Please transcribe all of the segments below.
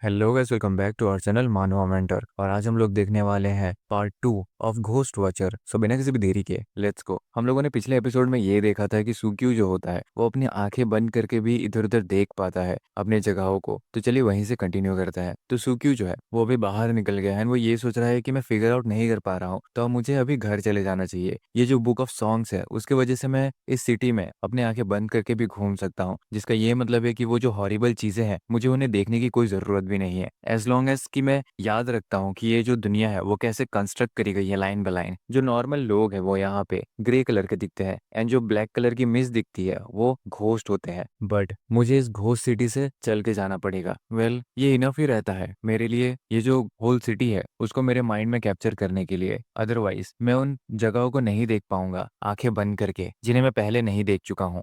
Hello guys, welcome back to our channel Manava mentor. और आज हम लोग देखने वाले हैं part 2 of ghost watcher. So बिना किसी भी देरी के लेट्स गो। हम लोगों ने पिछले एपिसोड में ये देखा था कि सुक्यू जो होता है वो अपनी आंखें बंद करके भी इधर उधर देख पाता है अपने जगहों को। तो चलिए वहीं से कंटिन्यू करता है। तो सुक्यू जो है वो अभी बाहर निकल गया है। वो ये सोच रहा है कि मैं फिगर आउट नहीं कर पा रहा हूँ, तो अब मुझे अभी घर चले जाना चाहिए। ये जो बुक ऑफ सॉन्ग्स है उसके वजह से मैं इस सिटी में अपनी आंखें बंद करके भी घूम सकता हूँ, जिसका ये मतलब है कि वो जो हॉरिबल चीजें हैं मुझे उन्हें देखने की कोई जरूरत भी नहीं है, एज लॉन्ग एज कि मैं याद रखता हूँ कि ये जो दुनिया है वो कैसे कंस्ट्रक्ट करी गई है लाइन बाय लाइन। जो नॉर्मल लोग हैं वो यहाँ पे ग्रे कलर के दिखते हैं एंड जो ब्लैक कलर की मिस्ट दिखती है वो घोस्ट होते हैं। बट मुझे इस घोस्ट सिटी से चल के जाना पड़ेगा। ये इनफ ही रहता है मेरे लिए, ये जो होल सिटी है उसको मेरे माइंड में कैप्चर करने के लिए। अदरवाइज मैं उन जगहों को नहीं देख पाऊंगा आंखें बंद करके जिन्हें मैं पहले नहीं देख चुका हूँ।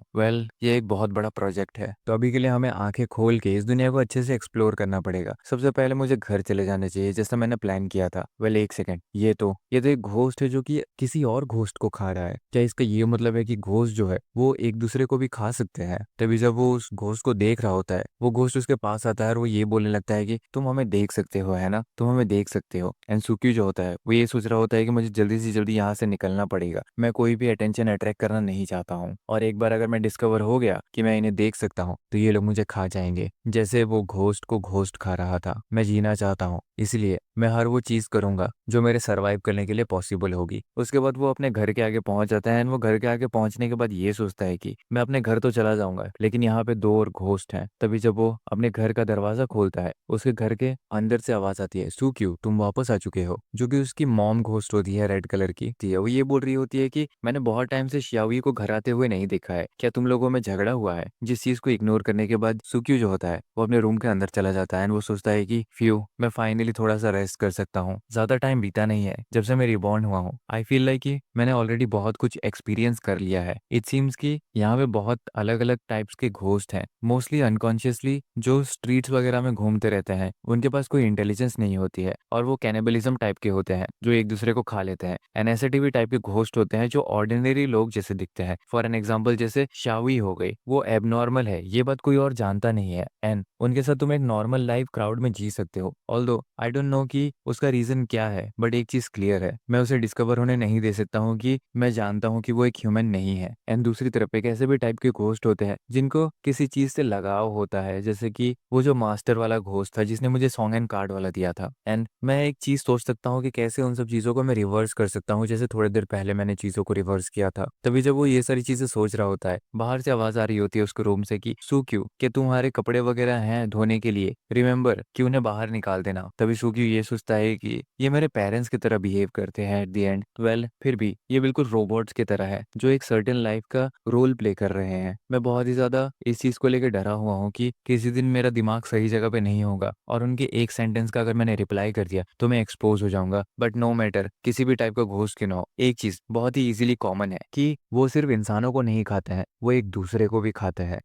ये एक बहुत बड़ा प्रोजेक्ट है, तो अभी के लिए हमें आंखें खोल के इस दुनिया को अच्छे से एक्सप्लोर करना पड़ेगा। सबसे पहले मुझे घर चले जाना चाहिए जैसा मैंने प्लान किया था। एक सेकेंड, ये तो एक घोस्ट है जो कि किसी और घोस्ट को खा रहा है। क्या इसका ये मतलब है कि घोस्ट जो है वो एक दूसरे को भी खा सकते हैं? तभी जब वो उस घोस्ट को देख रहा होता है वो घोस्ट उसके पास आता है और वो ये बोलने लगता है कि तुम हमें देख सकते हो, है ना, तुम हमें देख सकते हो। एंड सुकी जो होता है वो ये सोच रहा होता है कि मुझे जल्दी से जल्दी यहाँ से निकलना पड़ेगा। मैं कोई भी अटेंशन अट्रैक्ट करना नहीं चाहता हूँ, और एक बार अगर मैं डिस्कवर हो गया कि मैं इन्हें देख सकता हूँ तो ये लोग मुझे खा जाएंगे, जैसे वो घोस्ट को घोस्ट खा रहा था। मैं जीना चाहता हूँ, इसलिए मैं हर वो चीज करूंगा जो मेरे सरवाइव करने के लिए पॉसिबल होगी। उसके बाद वो अपने घर के आगे पहुंच जाता है एंड वो घर के आगे पहुंचने के बाद ये सोचता है कि मैं अपने घर तो चला जाऊंगा लेकिन यहाँ पे दो और घोस्ट हैं। तभी जब वो अपने घर का दरवाजा खोलता है उसके घर के अंदर से आवाज आती है, सुक्यू तुम वापस आ चुके हो। जो कि उसकी मॉम घोस्ट होती है, रेड कलर की थी। वो ये बोल रही होती है कि मैंने बहुत टाइम से शियावी को घर आते हुए नहीं देखा है, क्या तुम लोगों में झगड़ा हुआ है? जिस चीज को इग्नोर करने के बाद सुक्यू जो होता है वो अपने रूम के अंदर चला जाता है एंड वो सोचता है कि फ्यू, मैं फाइनली थोड़ा सा रेस्ट कर सकता हूँ। ज्यादा टाइम बीता नहीं है जब से मैं रिबॉर्न हुआ हूँ। आई फील लाइक कि मैंने ऑलरेडी बहुत कुछ एक्सपीरियंस कर लिया है। इट सीम्स कि यहाँ पे बहुत अलग अलग टाइप्स के घोस्ट हैं, मोस्टली अनकॉन्शियसली जो स्ट्रीट्स वगैरह में घूमते रहते हैं। उनके पास कोई इंटेलिजेंस नहीं होती है और वो कैनिबलिज्म टाइप के होते हैं जो एक दूसरे को खा लेते हैं। एनएसएटीवी टाइप के घोस्ट होते हैं जो ऑर्डिनरी लोग जैसे दिखते हैं। फॉर एन एग्जाम्पल जैसे शावी हो गई, वो एबनॉर्मल है, ये बात कोई और जानता नहीं है एंड उनके साथ तुम एक नॉर्मल लाइफ क्राउड में जी सकते हो। ऑल्दो आई डोंट नो कि उसका रीजन क्या है, बट एक चीज क्लियर है, मैं उसे डिस्कवर होने नहीं दे सकता हूँ कि मैं जानता हूँ कि वो एक ह्यूमन नहीं है। एंड दूसरी तरफ एक ऐसे भी टाइप के घोस्ट होते हैं जिनको किसी चीज से लगाव होता है, जैसे कि वो जो मास्टर वाला घोस्ट था जिसने मुझे सॉन्ग एंड कार्ड वाला दिया था। एंड मैं एक चीज सोच सकता हूँ कि कैसे उन सब चीजों को मैं रिवर्स कर सकता हूँ, जैसे थोड़ी देर पहले मैंने चीजों को रिवर्स किया था। तभी जब वो ये सारी चीजें सोच रहा होता है बाहर से आवाज आ रही होती है उसके रूम से कि सुक्यू, कि तुम्हारे कपड़े वगैरह हैं धोने के लिए, रिमेम्बर कि उन्हें बाहर निकाल देना। तभी सुक्यू ये सोचता है कि ये मेरे पेरेंट्स की तरह बिहेव करते हैं एट द एंड। फिर भी ये बिल्कुल रोबोट्स की तरह है जो एक सर्टेन लाइफ का रोल प्ले कर रहे हैं। मैं बहुत ही ज्यादा इस चीज को लेकर डरा हुआ हूँ कि किसी दिन मेरा दिमाग सही जगह पे नहीं होगा और उनके एक सेंटेंस का अगर मैंने रिप्लाई कर दिया तो मैं एक्सपोज हो जाऊंगा। बट नो मैटर, किसी भी टाइप का घोस्ट क्यों ना हो, एक चीज बहुत ही इजीली कॉमन है कि वो सिर्फ इंसानों को नहीं खाते हैं, वो एक दूसरे को भी खाते हैं।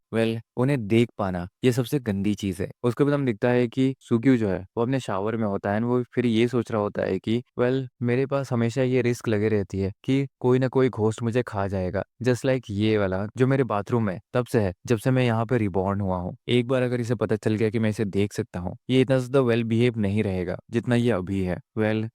उन्हें देख पाना ये सबसे गंदी चीज है। उसके बाद हम दिखता है कि सुक्यू जो है वो अपने शावर में होता है and वो फिर ये सोच रहा होता है कि मेरे पास हमेशा ये रिस्क लगे रहती है कि कोई ना कोई घोस्ट मुझे खा जाएगा, जस्ट लाइक ये वाला जो मेरे बाथरूम में तब से है जब से मैं यहाँ पे रिबॉर्न हुआ हूँ। एक बार अगर इसे पता चल गया कि मैं इसे देख सकता हूँ, ये इतना ज्यादा वेल बिहेव नहीं रहेगा जितना ये अभी है।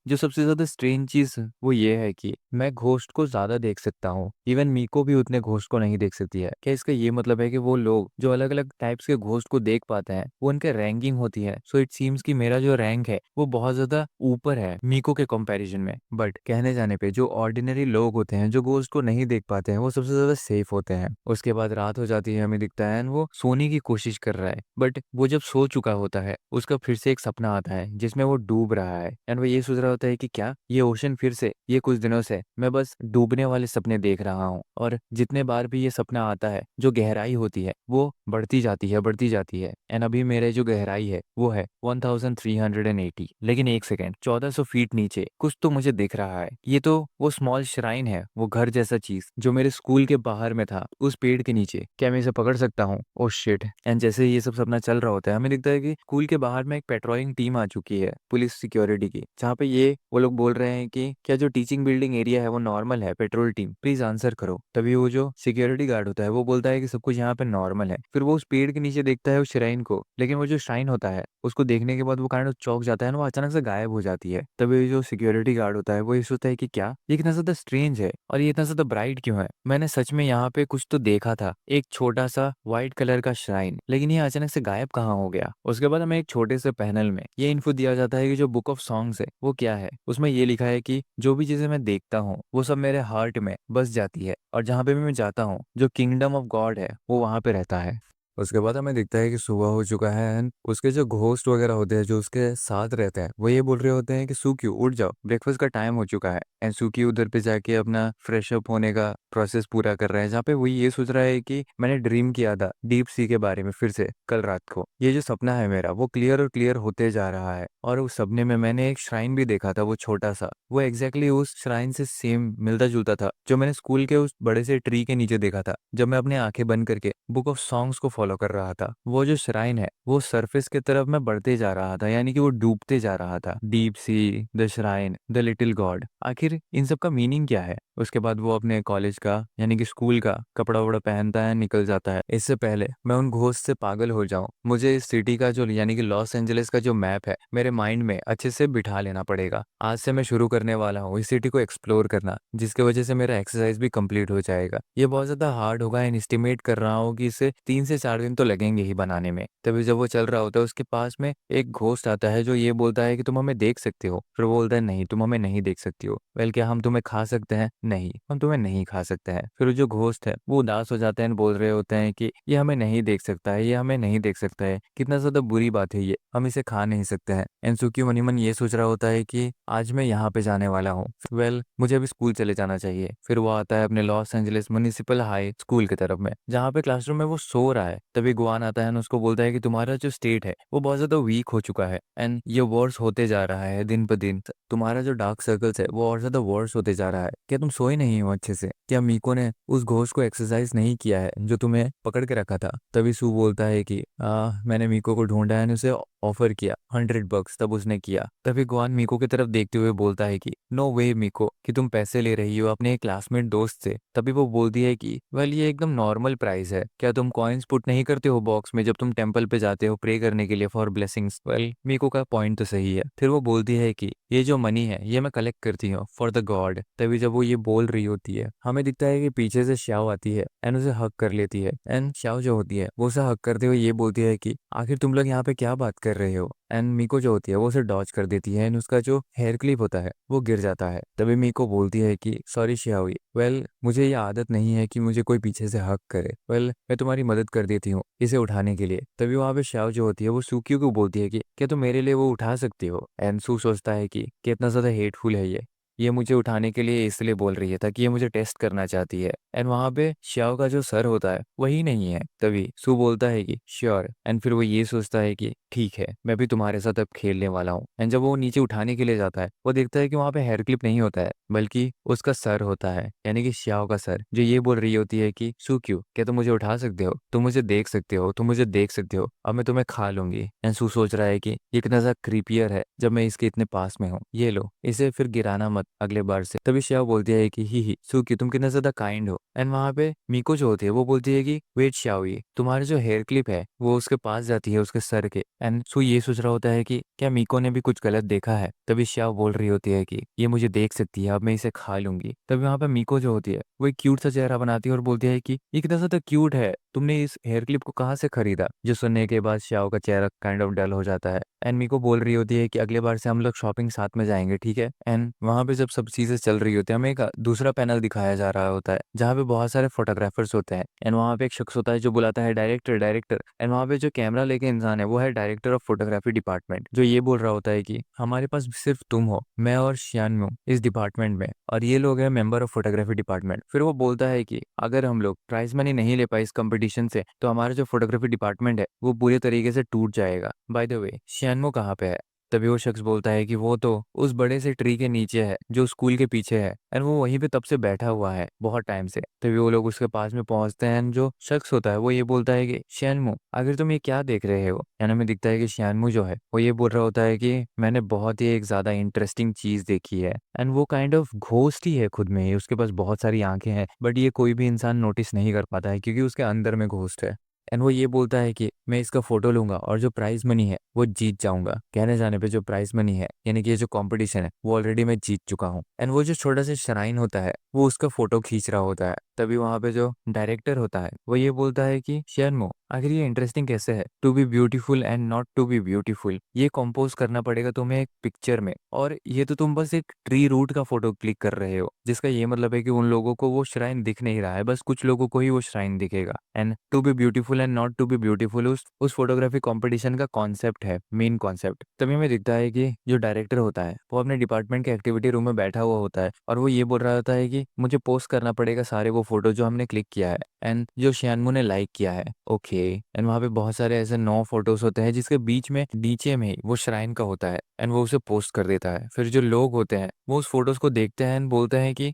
जो सबसे ज्यादा स्ट्रेंज चीज वो ये है कि मैं घोस्ट को ज्यादा देख सकता हूँ, इवन मीको भी उतने घोस्ट को नहीं देख सकती है। क्या इसका ये मतलब है कि वो लोग जो अलग अलग टाइप्स के घोस्ट को देख पाते हैं वो उनके रैंकिंग होती है? सो इट सीम्स कि मेरा जो रैंक है वो बहुत ज्यादा ऊपर है मीको के कंपैरिजन में। बट कहने जाने पे जो ऑर्डिनरी लोग होते हैं जो घोस्ट को नहीं देख पाते हैं वो सबसे ज्यादा सेफ होते हैं। उसके बाद रात हो जाती है, हमें दिखता है and वो सोने की कोशिश कर रहा है, बट वो जब सो चुका होता है उसका फिर से एक सपना आता है जिसमें वो डूब रहा है एंड वो ये सोच रहा होता है कि क्या ये ओशन फिर से, ये कुछ दिनों से मैं बस डूबने वाले सपने देख रहा हूँ। और जितने बार भी ये सपना आता है जो गहराई होती है वो बढ़ती जाती है, बढ़ती जाती है एंड अभी मेरे जो गहराई है वो है 1380। लेकिन एक सेकेंड, 1400 फीट नीचे कुछ तो मुझे दिख रहा है। ये तो वो स्मॉल श्राइन है, वो घर जैसा चीज जो मेरे स्कूल के बाहर में था उस पेड़ के नीचे। क्या मैं इसे पकड़ सकता हूँ? Oh shit. एंड जैसे ही ये सब सपना चल रहा होता है हमें दिखता है कि स्कूल के बाहर में एक पेट्रोलिंग टीम आ चुकी है, पुलिस सिक्योरिटी की, जहाँ पे ये वो लोग बोल रहे हैं कि क्या जो टीचिंग बिल्डिंग एरिया है वो नॉर्मल है? पेट्रोल टीम प्लीज आंसर करो। तभी वो जो सिक्योरिटी गार्ड होता है वो बोलता है कि सब कुछ यहाँ पे नॉर्मल है। फिर वो उस पेड़ के नीचे देखता है उस श्राइन को, लेकिन वो जो श्राइन होता होता है उसको देखने के बाद वो काइंड ऑफ चौंक जाता है ना, वो अचानक से गायब हो जाती है। तभी जो सिक्योरिटी गार्ड होता है वो ये सोचता है कि क्या ये इतना ज्यादा स्ट्रेंज है और ये इतना ज्यादा ब्राइट क्यों है, मैंने सच में यहाँ पे कुछ तो देखा था, एक छोटा सा व्हाइट कलर का श्राइन, लेकिन ये अचानक से गायब कहाँ हो गया। उसके बाद हमें एक छोटे से पैनल में ये इन्फो दिया जाता है कि जो बुक ऑफ सॉन्ग्स है वो क्या है। उसमें ये लिखा है कि जो भी चीजें मैं देखता हूँ वो सब मेरे हार्ट में बस जाती है और जहाँ पे भी मैं जाता हूँ जो किंगडम ऑफ गॉड है वो वहां पे रहता है। उसके बाद हमें दिखता है कि सुबह हो चुका है एंड उसके जो घोस्ट वगैरह होते हैं जो उसके साथ रहते हैं वो ये बोल रहे होते हैं कि सुक्यू उठ जाओ, ब्रेकफास्ट का टाइम हो चुका है। एंड सुक्यू उधर पे जाके अपना फ्रेश अप होने का प्रोसेस पूरा कर रहा है, जहाँ पे वो ये सोच रहा है कि मैंने ड्रीम किया था डीप सी के बारे में फिर से कल रात को, ये जो सपना है मेरा वो क्लियर और क्लियर होते जा रहा है। और उस सपने में मैंने एक श्राइन भी देखा था, वो छोटा सा, वो एग्जैक्टली उस श्राइन से सेम मिलता जुलता था जो मैंने स्कूल के उस बड़े से ट्री के नीचे देखा था जब मैं अपने आंखें बंद करके बुक ऑफ सॉन्ग्स को फॉलो कर रहा था। वो जो श्राइन है वो सरफेस की तरफ में बढ़ते जा रहा था, यानी कि वो डूबते जा रहा था। Deep sea, the shrine, the little God, आखिर इन सब का मीनिंग क्या है। उसके बाद वो अपने कॉलेज का यानी कि स्कूल का कपड़ा वपड़ा पहनता है, निकल जाता है। इससे पहले मैं उन घोस्ट से पागल हो जाऊं, मुझे इस सिटी का जो यानी कि लॉस एंजलिस का जो मैप है मेरे माइंड में अच्छे से बिठा लेना पड़ेगा। आज से मैं शुरू करने वाला हूँ इस सिटी को एक्सप्लोर करना, जिसकी वजह से मेरा एक्सरसाइज भी कंप्लीट हो जाएगा। ये बहुत ज्यादा हार्ड होगा एंड एस्टिमेट कर रहा हूँ कि इसे 3 से 4 दिन तो लगेंगे ही बनाने में। तभी जब वो चल रहा होता है उसके पास में एक घोस्ट आता है जो ये बोलता है कि तुम हमें देख सकते हो। फिर वो बोलता है नहीं, तुम हमें नहीं देख सकती हो। वेल, क्या हम तुम्हें खा सकते हैं? नहीं, हम तुम्हें नहीं खा सकते हैं। फिर जो घोस्ट है वो उदास हो जाते हैं, बोल रहे होते हैं कि ये हमें नहीं देख सकता है, ये हमें नहीं देख सकता है, कितना ज्यादा बुरी बात है ये, हम इसे खा नहीं सकते हैं। एनसुकी मनी मन ये सोच रहा होता है कि आज मैं यहाँ पे जाने वाला हूँ, वेल मुझे अभी स्कूल चले जाना चाहिए। फिर वो आता है अपने Los Angeles municipal high school की तरफ में, जहाँ पे क्लासरूम में वो सो रहा है। तभी गुआन आता है और उसको बोलता है कि तुम्हारा जो स्टेट है वो बहुत ज्यादा वीक हो चुका है एंड ये वर्स होते जा रहा है दिन ब दिन। तुम्हारा जो डार्क सर्कल्स है वो और ज्यादा वर्स होते जा रहा है। क्या तुम सोए नहीं हो अच्छे से? क्या मीको ने उस घोस्ट को एक्सरसाइज नहीं किया है जो तुम्हें पकड़ के रखा था? तभी सू बोलता है कि मैंने मीको को ढूंढा है, उसे ऑफर किया $100, तब उसने किया। तभी गुआन मीको की तरफ देखते हुए बोलता है कि नो वे मीको, कि तुम पैसे ले रही हो अपने एक क्लासमेट दोस्त से। तभी वो बोलती है कि वेल ये एकदम नॉर्मल प्राइस है, क्या तुम कॉइन्स पुट नहीं करते हो बॉक्स में जब तुम टेंपल पे जाते हो प्रे करने के लिए फॉर ब्लेसिंग्स? वेल मीको का पॉइंट तो सही है। फिर वो बोलती है कि ये जो मनी है ये मैं कलेक्ट करती हूँ फॉर द गॉड। तभी जब वो ये बोल रही होती है हमें दिखता है कि पीछे से श्याओ आती है एंड उसे हक कर लेती है। एंड श्याओ जो होती है वो उसे हक करते हुए ये बोलती है कि आखिर तुम लोग यहाँ पे क्या बात कर रहे हो। एंड मीको जो होती है वो उसे डॉज कर देती है एंड उसका जो हेयर क्लिप होता है वो गिर जाता है। तभी मीको बोलती है कि सॉरी श्याओई, वेल मुझे ये आदत नहीं है कि मुझे कोई पीछे से हक करे, वेल मैं तुम्हारी मदद कर देती हूँ इसे उठाने के लिए। तभी वहाँ पे श्याओ जो होती है वो सुकियो को बोलती है कि क्या तुम मेरे लिए वो उठा सकती हो। एंड सू सोचता है कि कितना ज्यादा हेटफुल है ये मुझे उठाने के लिए इसलिए बोल रही है ताकि ये मुझे टेस्ट करना चाहती है। एंड वहां पे श्याओ का जो सर होता है वही नहीं है। तभी सू बोलता है कि श्योर। एंड फिर वो ये सोचता है कि ठीक है मैं भी तुम्हारे साथ अब खेलने वाला हूँ। एंड जब वो नीचे उठाने के लिए जाता है वो देखता है कि वहां पे हेयर क्लिप नहीं होता है बल्कि उसका सर होता है, यानी कि श्याओ का सर, जो ये बोल रही होती है कि सू क्यों, क्या तुम मुझे उठा सकते हो, तुम मुझे देख सकते हो, तुम मुझे देख सकते हो, अब मैं तुम्हें खा लूंगी। एंड सू सोच रहा है कि ये कितना ज्यादा क्रीपियर है जब मैं इसके इतने पास में हूँ, ये लो इसे फिर गिराना मत अगले बार से। तभी श्याओ बोलती है कि ही सुकी तुम कितना ज्यादा काइंड हो। एंड वहां पे मीको जो होती है वो बोलती है कि वेट श्याओ, ये तुम्हारा जो हेयर क्लिप है वो उसके पास जाती है उसके सर के। एंड सू ये सोच रहा होता है कि क्या मीको ने भी कुछ गलत देखा है। तभी श्याओ बोल रही होती है कि ये मुझे देख सकती है, अब मैं इसे खा लूंगी। तभी वहां पे मीको जो होती है वो एक क्यूट सा चेहरा बनाती है और बोलती है कि ये कितना ज्यादा क्यूट है, तुमने इस हेयर क्लिप को कहाँ से खरीदा। जो सुनने के बाद श्याओ का चेहरा काइंड ऑफ डल हो जाता है। एंड मीको बोल रही होती है कि अगले बार से हम लोग शॉपिंग साथ में जाएंगे, ठीक है। एंड वहां पे जब सब चीजें चल रही होती है हमें एक दूसरा पैनल दिखाया जा रहा होता है जहाँ पे बहुत सारे फोटोग्राफर्स होते हैं। एंड वहाँ पे एक शख्स होता है जो बुलाता है डायरेक्टर डायरेक्टर। एंड वहाँ पे जो कैमरा लेके इंसान है वो है डायरेक्टर ऑफ फोटोग्राफी डिपार्टमेंट, जो ये बोल रहा होता है कि हमारे पास सिर्फ तुम हो, मैं और शियानमू इस डिपार्टमेंट में, और ये लोग हैं मेंबर ऑफ फोटोग्राफी डिपार्टमेंट। फिर वो बोलता है कि अगर हम लोग प्राइज मनी नहीं ले पाए इस कंपटीशन से तो हमारा जो फोटोग्राफी डिपार्टमेंट है वो पूरे तरीके से टूट जाएगा। बाय द वे शियानमू कहाँ पे है? तभी वो शख्स बोलता है कि वो तो उस बड़े से ट्री के नीचे है जो स्कूल के पीछे है एंड वो वहीं पे तब से बैठा हुआ है बहुत टाइम से। तभी वो लोग उसके पास में पहुंचते हैं एंड जो शख्स होता है वो ये बोलता है कि शियानमू अगर तुम ये क्या देख रहे हो। यानी हमें दिखता है कि शियानमू जो है वो ये बोल रहा होता है कि मैंने बहुत ही एक ज्यादा इंटरेस्टिंग चीज देखी है। एंड वो काइंड ऑफ घोस्ट ही है खुद में ही, उसके पास बहुत सारी आंखें हैं बट ये कोई भी इंसान नोटिस नहीं कर पाता है क्योंकि उसके अंदर में घोस्ट है। एंड वो ये बोलता है कि मैं इसका फोटो लूंगा और जो प्राइज मनी है वो जीत जाऊंगा। कहने जाने पे जो प्राइज मनी है यानी कि ये जो कंपटीशन है वो ऑलरेडी मैं जीत चुका हूँ। एंड वो जो छोटा सा श्राइन होता है वो उसका फोटो खींच रहा होता है। तभी वहां पे जो डायरेक्टर होता है वो ये बोलता है कि शर्मो आखिर ये इंटरेस्टिंग कैसे है, to be beautiful and not to be beautiful ये कंपोज करना पड़ेगा तुम्हें एक पिक्चर में, और ये तो तुम बस एक ट्री रूट का फोटो क्लिक कर रहे हो, जिसका ये मतलब है कि उन लोगों को वो श्राइन दिख नहीं रहा है, बस कुछ लोगों को ही वो श्राइन दिखेगा। And to be beautiful and not to be beautiful उस फोटोग्राफी कंपटीशन का कॉन्सेप्ट है, मेन कॉन्सेप्ट। तभी हमें दिखता है कि जो डायरेक्टर होता है वो अपने डिपार्टमेंट के एक्टिविटी रूम में बैठा हुआ होता है और वो ये बोल रहा होता है कि मुझे पोस्ट करना पड़ेगा सारे वो फोटो जो हमने क्लिक किया है एंड जो श्यानमू ने लाइक किया है। ओके। एंड वहाँ पे बहुत सारे ऐसे 9 फोटोज होते हैं जिसके बीच में नीचे में ही वो श्राइन का होता है एंड वो उसे पोस्ट कर देता है। फिर जो लोग होते हैं वो उस फोटोज को देखते हैं एंड बोलते हैं कि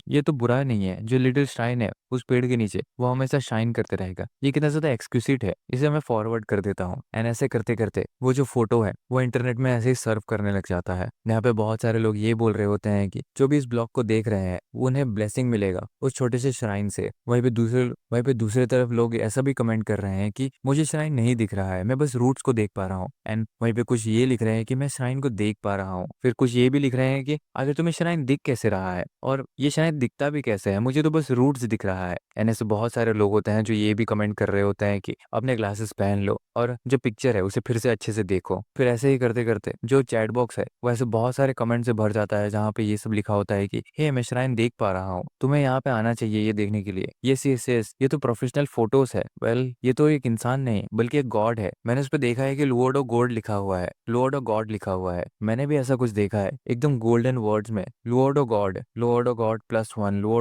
ये तो बुरा नहीं है, जो लिटिल श्राइन है उस पेड़ के नीचे वो हमेशा शाइन करते रहेगा, ये कितना ज्यादा एक्सक्यूसिट है, इसे मैं फॉरवर्ड कर देता हूँ। एंड ऐसे करते करते वो जो फोटो है वो इंटरनेट में ऐसे ही सर्व करने लग जाता है। यहाँ पे बहुत सारे लोग ये बोल रहे होते हैं कि जो भी इस ब्लॉग को देख रहे हैं वो उन्हें ब्लेसिंग मिलेगा उस छोटे से श्राइन से। वहीं पे दूसरे तरफ लोग ऐसा भी कमेंट कर रहे हैं कि मुझे श्राइन नहीं दिख रहा है, मैं बस रूट्स को देख पा रहा हूँ। एंड वहीं पे कुछ ये लिख रहे हैं कि मैं श्राइन को देख पा रहा हूँ। फिर कुछ ये भी लिख रहे हैं कि अगर तुम्हें श्राइन दिख कैसे रहा है और ये शायद दिखता भी कैसे है, मुझे तो बस रूट्स दिख रहा है। एंड ऐसे बहुत सारे लोग होते हैं जो ये भी कमेंट कर रहे होते हैं कि अपने ग्लासेस पहन लो और जो पिक्चर है उसे फिर से अच्छे से देखो। फिर ऐसे ही करते करते जो चैट बॉक्स है वो ऐसे बहुत सारे कमेंट से भर जाता है जहाँ पे ये सब लिखा होता है कि हे मैं श्राइन देख पा रहा हूँ, तुम्हें यहाँ पे आना चाहिए ये देखने के लिए। यस ये तो प्रोफेशनल फोटोज है। वेल ये तो एक इंसान नहीं बल्कि एक गॉड है। मैंने उस पर देखा है कि लॉर्ड ऑफ गॉड लिखा हुआ है, लॉर्ड ऑफ गॉड लिखा हुआ है। मैंने भी ऐसा कुछ देखा है एकदम गोल्डन वर्ड्स में, Lord of God +1, Lord